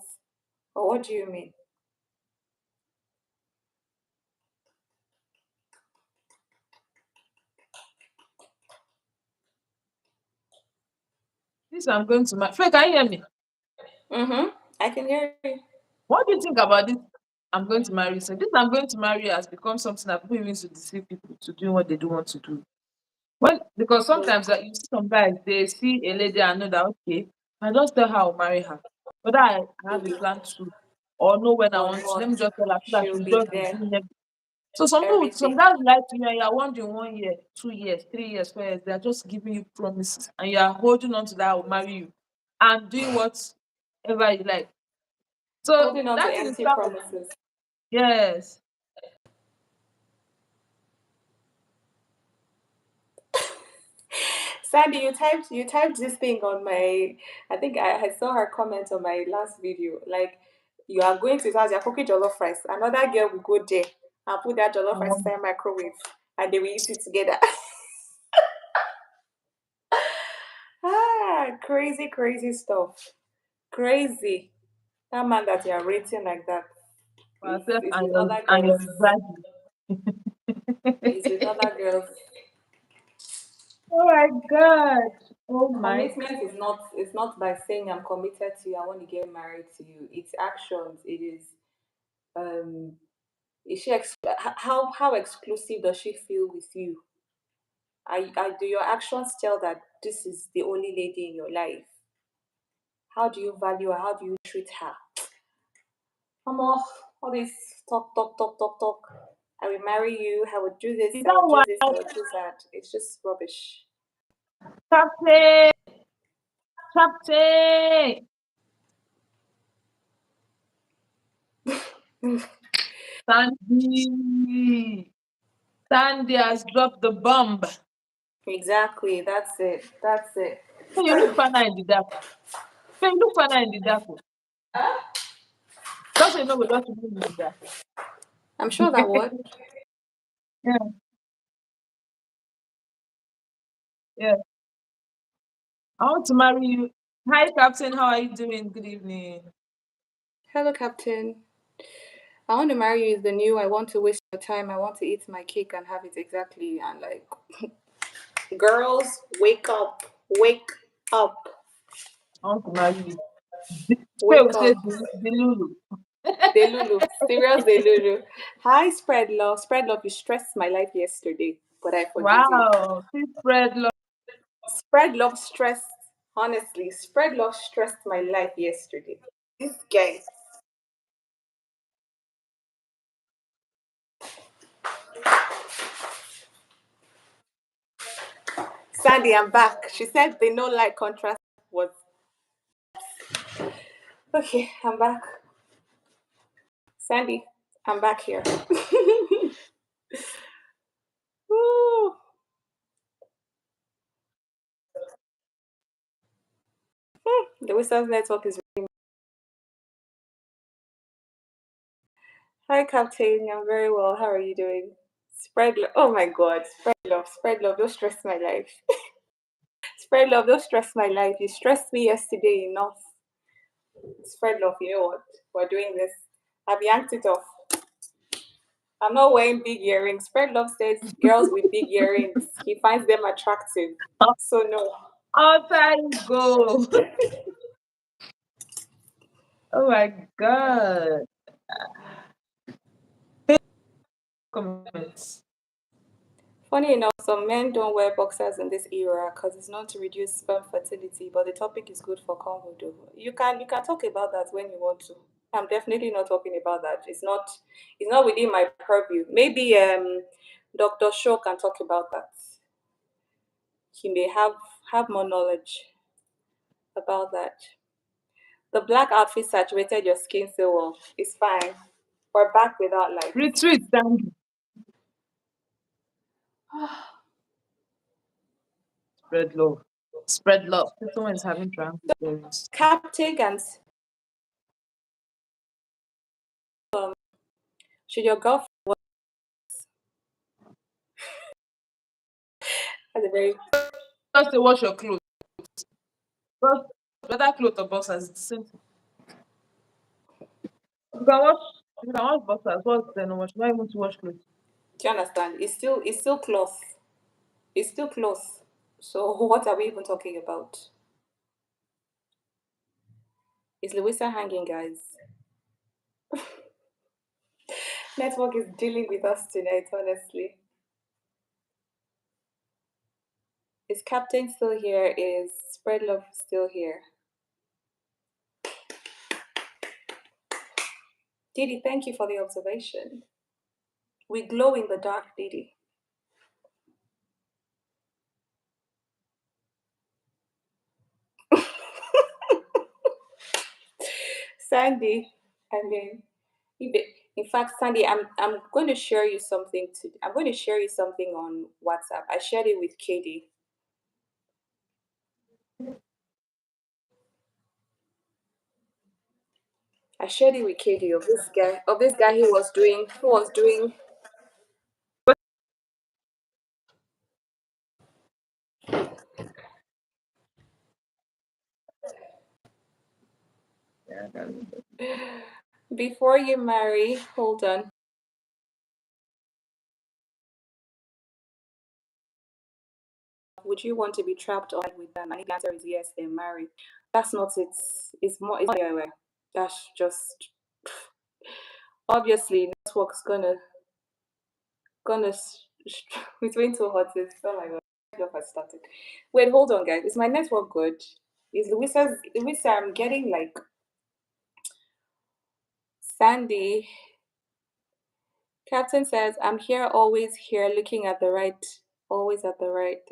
Or what do you mean? this I'm going to marry. Faith, can you hear me? Mm-hmm. I can hear you. What do you think about this? I'm going to marry. So this I'm going to marry has become something that people use to deceive people to do what they don't want to do. When because sometimes Well, you see some guys they see a lady and know that okay, I just tell her I'll marry her. But I have a plan to or know when I or want to. Let me not? just tell her so that She'll she'll be just be there. doing it. So some people, some Everything. guys like you and you're wondering 1 year, 2 years, 3 years, 4 years, they're just giving you promises and you are holding on to that I will marry you and doing whatever you like. So Holding on to that thing is empty kind of promises. yes. Sandy, you typed this thing on my. I think I saw her comment on my last video. Like, you are going to have your cooking jollof rice. Another girl will go there and put that jollof rice Um, inside microwave, and they will eat it together. Crazy, crazy stuff. Crazy. That man that you are rating like that for is herself is and with other your girls. value. Is with other girls. Oh my god. Oh my Commitment is not by saying I'm committed to you, I want to get married to you. It's actions. It is um is she how exclusive does she feel with you? Do your actions tell that this is the only lady in your life? How do you value her? How do you treat her? Come on, all this talk, talk, talk, talk, talk. I will marry you. I would do this. is I that would why do this. I would do that. It's just rubbish. Captain Captain Sandy Sandy has dropped the bomb. Exactly. That's it. That's it. Hey, you look finer in the dark. Hey, you look finer in the dark. Oh. Just so you know we don't in the dark. I'm sure that what. Yeah, yeah. I want to marry you. Hi Captain, how are you doing? Good evening. Hello, Captain. I want to marry you is the new. I want to waste your time. I want to eat my cake and have it exactly. And like, girls, wake up. Wake up. I want to marry you. Faye will Wake say up. the Lulu. Delulu. Serious Delulu. Hi, spread love. Spread love. You stressed my life yesterday, but I forgive you. Wow. Please spread love. Spread love stressed. Honestly, spread love stressed my life yesterday. This guy. Sandy, I'm back. She said the no light contrast was okay. I'm back. Sandy, I'm back here. Woo. The Whistles network is. Hi, Captain. I'm very well. How are you doing? Spread love. Oh my God. Spread love. Spread love. Don't stress my life. Spread love. Don't stress my life. You stressed me yesterday enough. Spread love. You know what? We're doing this. I've yanked it off. I'm not wearing big earrings. Spread love says girls with big earrings. He finds them attractive. So no. Outside you go. Oh my god. Comments. Funny enough, some men don't wear boxers in this era because it's known to reduce sperm fertility. But the topic is good for convo, though. You can talk about that when you want to. I'm definitely not talking about that. It's not within my purview. Maybe Dr. Shaw can talk about that. He may have more knowledge about that. The black outfit saturated your skin so well. It's fine. We're back without lights. Retweet, thank you. Spread love. Spread love. Someone is having triangle theories. Captain and should your girlfriend has a very Just say wash your clothes. But whether clothes or boxers, it's the same thing. You can wash boxers, what's then no wash? Why you want to wash clothes? do you understand? It's still cloth. It's still cloth. So what are we even talking about? Is Louisa hanging, guys? Network is dealing with us tonight, honestly. Is Captain still here? Is Spread Love still here? Didi, thank you for the observation. We glow in the dark, Didi. Sandy, I mean, in fact, Sandy, I'm going to share you something I'm going to share you something on WhatsApp. I shared it with Katie. I shared it with Katie of this guy who was doing before you marry, hold on. Would you want to be trapped on with them? And if the answer is yes, then marry. That's not it. It's not the other way. That's just obviously network's gonna between two horses. Oh my god, love has started. Wait, hold on, guys. Is my network good? Is Louisa? I'm getting like Sandy. Captain says, "I'm here, always here, looking at the right, always at the right."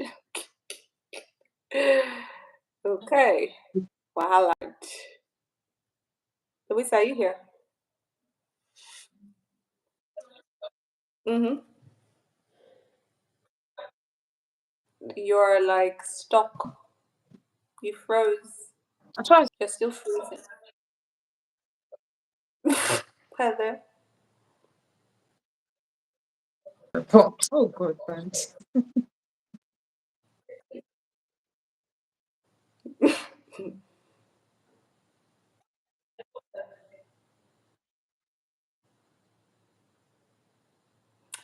Okay, wahala. Louisa, are you here? Mm-hmm. You're like stuck. You froze. That's why You're still freezing. Heather. I thought, oh god, thanks.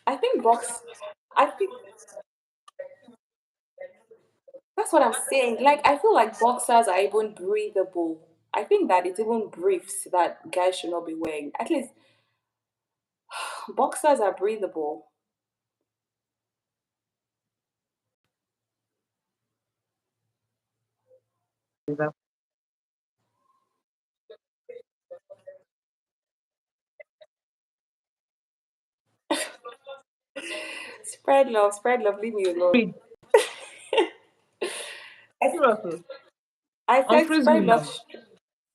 I think box. I think that's what I'm saying. Like I feel like boxers are even breathable. I think that it's even briefs that guys should not be wearing. At least boxers are breathable. Spread love, leave me alone. Read. I, Seriously. I said Unfreeze me now.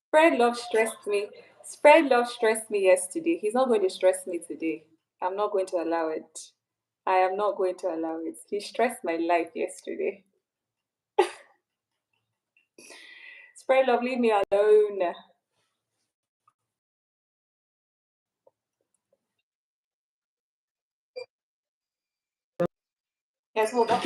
spread love stressed me. Spread love stressed me yesterday. He's not going to stress me today. I'm not going to allow it. I am not going to allow it. He stressed my life yesterday. Spread love, leave me alone. Yes, hold on.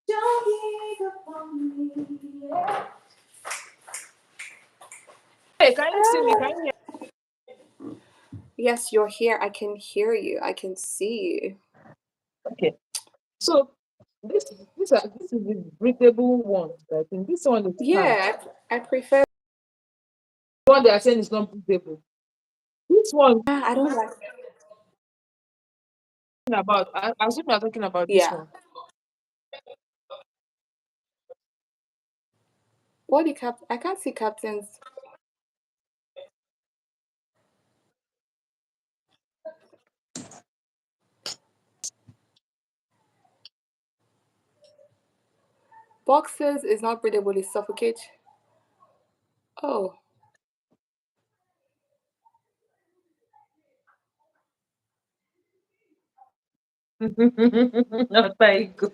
Don't give up on me. Hey, can you see me? Can you hear? Yes, you're here. I can hear you. I can see you. Okay. So this is the breathable one. I think this one is hard. Yeah, I prefer. The one they are saying is not breathable. this one I don't like. about, I assume you're talking about this Yeah. one. What the cap? I can't see captains. Boxers is not breathable. It suffocate. Oh, Not very good.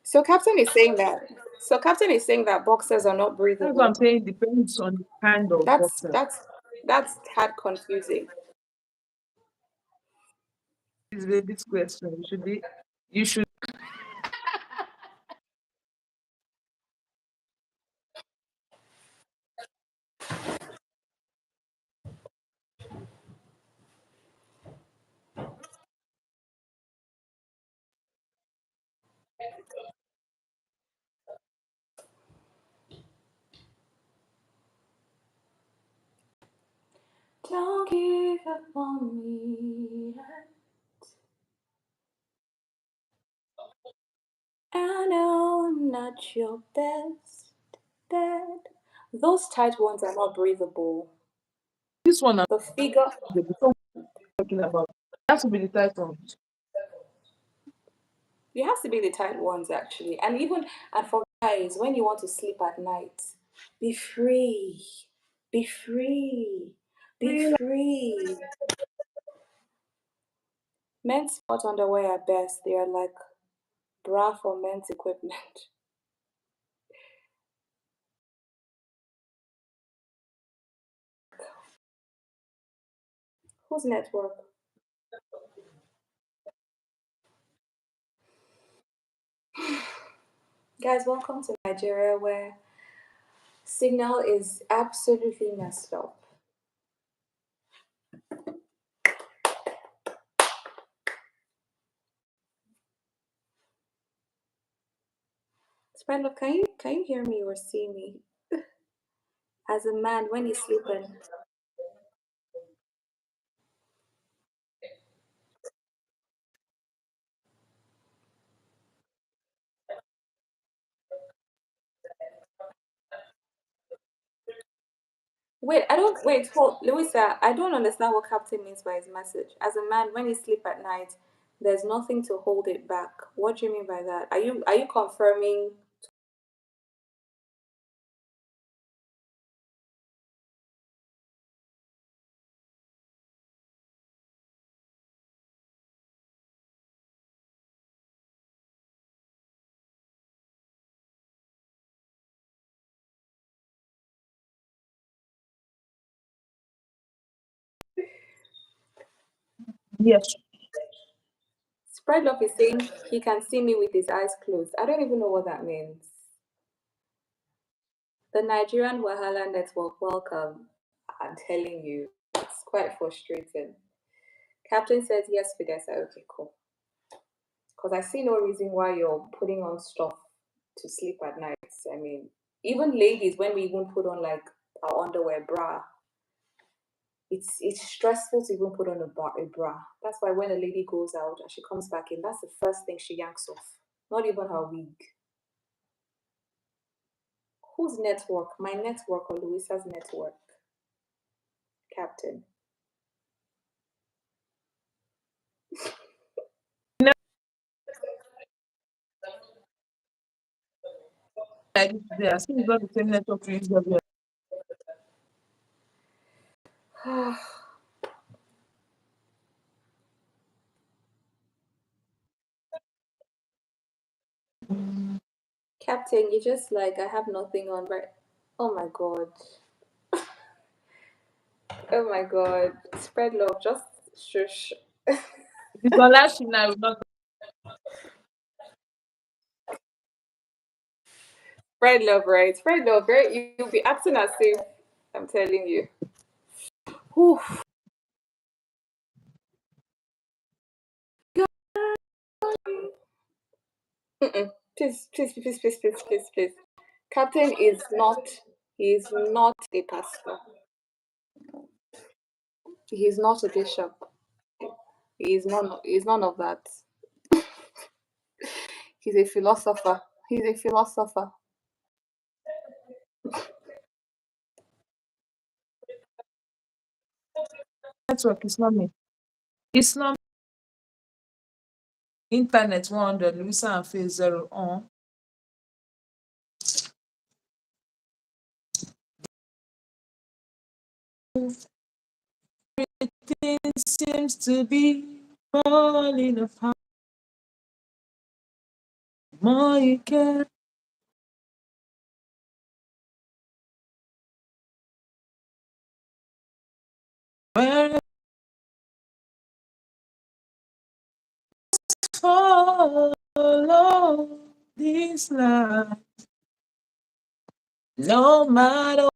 so captain is saying that. So captain is saying that boxers are not That's what I'm breathable. saying. Depends on the kind of That's boxer. that's that's hard confusing. This is a bit question. You should be. You should. Don't give up on me. I know I'm not your best bet. Those tight ones are not breathable. This one I'm The figure, talking about. That should be the title. it has to be the tight ones actually. And even and for guys, when you want to sleep at night, be free. Be free. Be Really? free. Men's sport underwear are best. They are like bra for men's equipment. Whose network? Guys, welcome to Nigeria where signal is absolutely messed up. Spread love, can you hear me or see me? As a man, when he's sleeping. Wait, I don't wait, hold Louisa, I don't understand what Captain means by his message. As a man, when you sleep at night, there's nothing to hold it back. What do you mean by that? Are you confirming? Yes. Spread love is saying he can see me with his eyes closed. I don't even know what that means. The Nigerian Wahala Network, welcome. I'm telling you, it's quite frustrating. Captain says yes, Fidesz. Okay, cool. Because I see no reason why you're putting on stuff to sleep at night. I mean, even ladies, when we even put on like our underwear bra, it's stressful to even put on a bra. That's why when a lady goes out and she comes back in, that's the first thing she yanks off. Not even her wig. Whose network? My network or Louisa's network? Captain. Like this today. I think it's not the same network we use everywhere. Captain, you just like I have nothing on, right? Oh my god. Oh my god. Spread love, just shush. If it's on last night, I will not. Spread love, right? Spread love, right? You'll be acting as if I'm telling you. Whew. Mm-mm. Please, please, please, please, please, please, please. Captain is not. He is not a pastor. He is not a bishop. He is none. He is none of that. He's a philosopher. He's a philosopher. Network is not me. It's not internet 100, Louisa and Faith 0 on. Everything seems to be falling apart. More you care. Where follow this line. No matter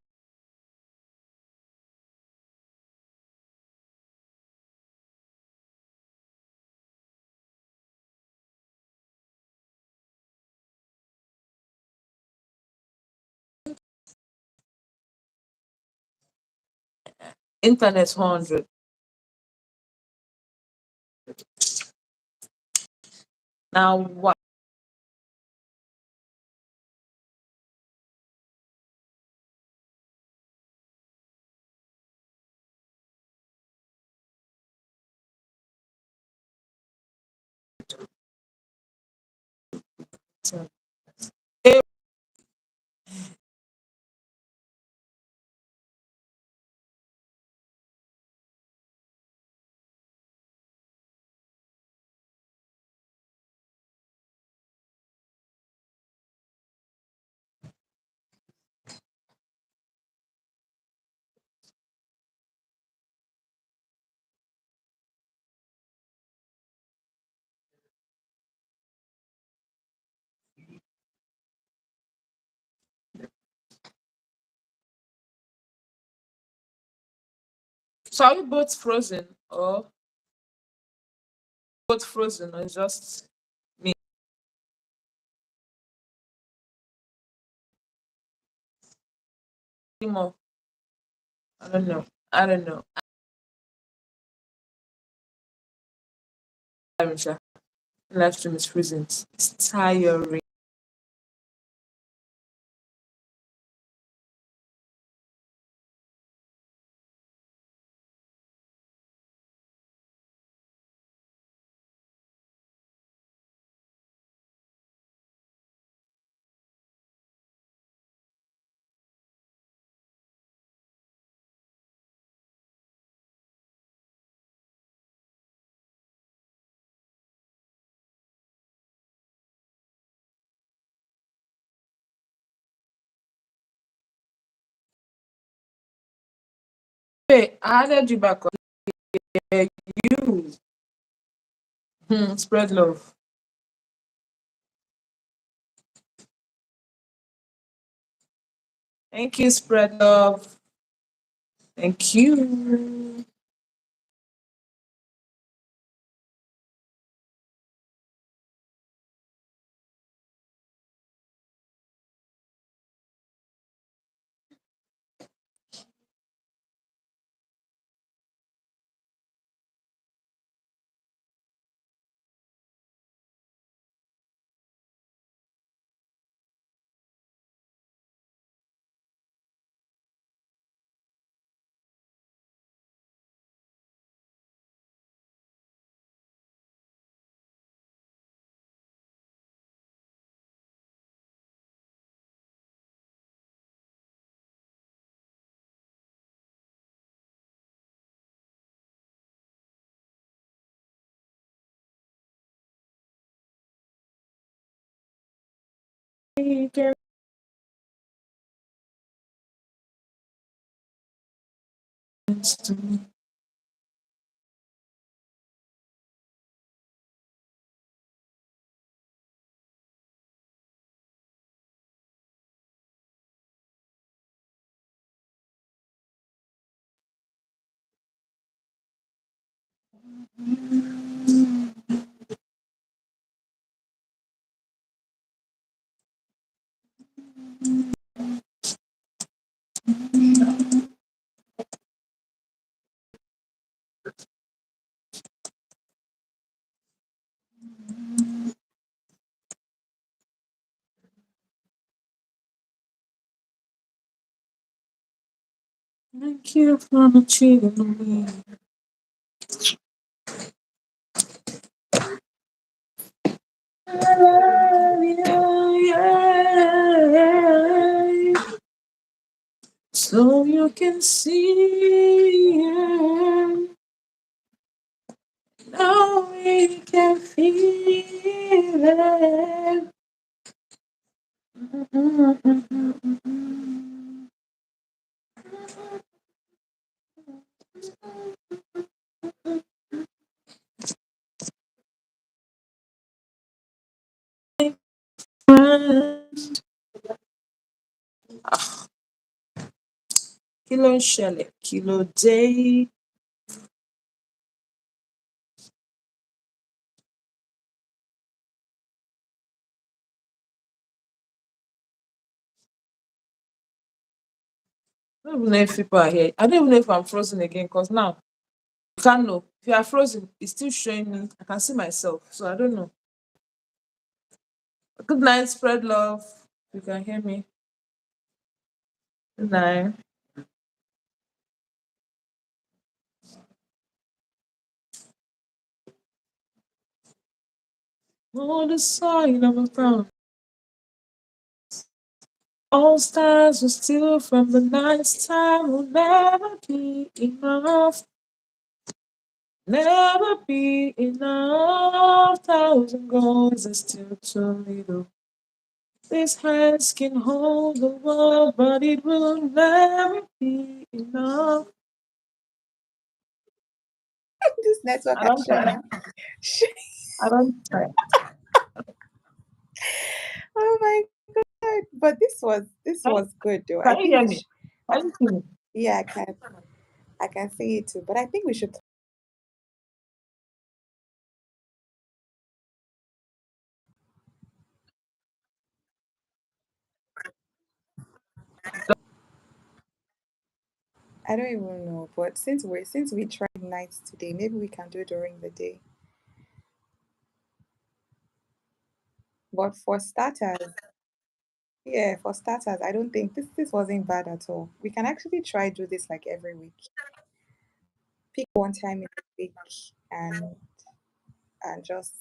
internet 100. Now what? Hey, so are we both frozen or both frozen or it's just me? Anymore? I don't know. I don't know. Arisha, live stream is freezing. It's tiring. Hey, I added you back on. You. Spread love. Thank you, spread love. Thank you. Thank you for not cheating me. I love you, yeah. So you can see, yeah. Now we can feel it. Friend. Kí ló ń ṣẹlẹ̀? Kí ló dé? I don't even know if people are here. I don't even know if I'm frozen again because now you can't know. If you are frozen, it's still showing me. I can see myself. So I don't know. Good night, spread love. You can hear me. Good night. On the side of a crown. All stars will steal from the night time will never be enough. Never be enough. Thousand goals are still too little. These hands can hold the world, but it will never be enough. This network I don't try. actually. I don't try. Oh my god! But this was good though. I Can you think hear we me? should. Can you see me? Yeah, I can see it too. But I think we should. I don't even know. But since we tried nights today, maybe we can do it during the day. But for starters, yeah, for starters, I don't think this wasn't bad at all. We can actually try do this like every week. Pick one time in the week and and just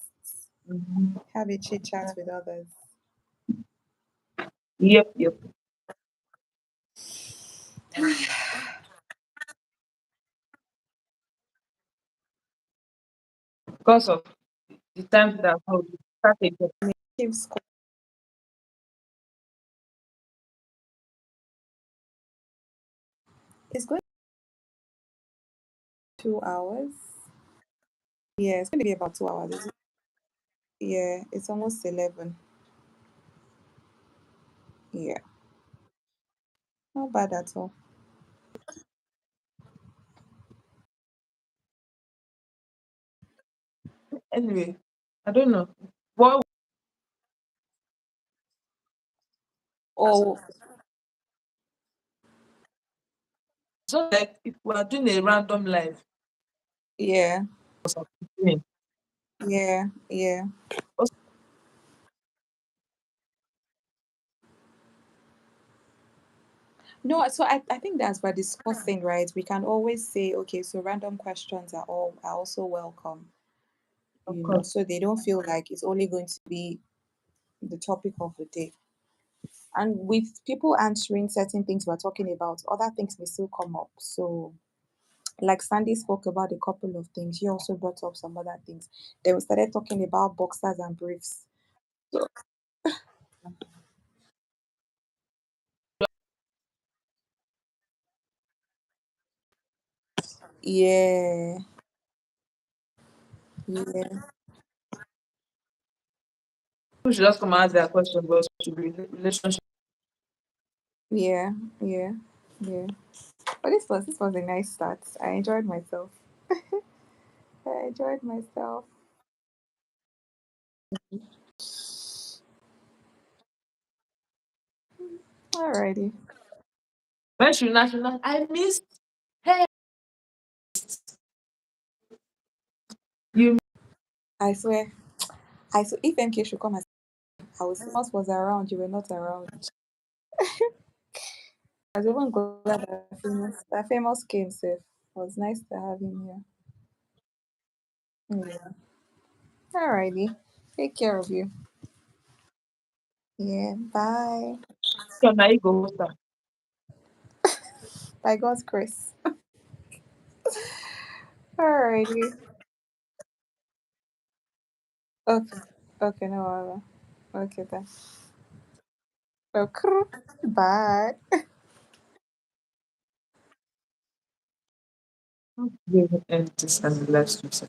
Mhm. have a chit chat with others. Yep, yep. Because of the time that I will start again. Keeps It's going 2 hours. Yeah, it's going to be about 2 hours. Yeah, it's almost 11. Yeah, not bad at all. Anyway, I don't know. What Oh, so like if we are doing a random live yeah, or something. yeah, yeah. Also, No, so I think that's by discussing, right? We can always say, okay, so random questions are also welcome, of course. so they don't feel like it's only going to be the topic of the day. And with people answering certain things we're talking about, other things may still come up. So like Sandy spoke about a couple of things. She also brought up some other things. Then we started talking about boxers and briefs. So yeah, yeah, People should just come and ask their question, but it should be relationship. yeah, yeah, yeah. But this was a nice start. I enjoyed myself. I enjoyed myself. Alrighty. When should not, I miss hey you I swear. If MK should come, I was around. You were not around. was even glad that famous came safe. It was nice to have him here. Yeah. Alrighty. Take care of you. Yeah. Bye. So now you go host am. By God's grace. Alrighty. Okay. Okay, no problem. Okay then. Okay. Bye. We will end this and let's do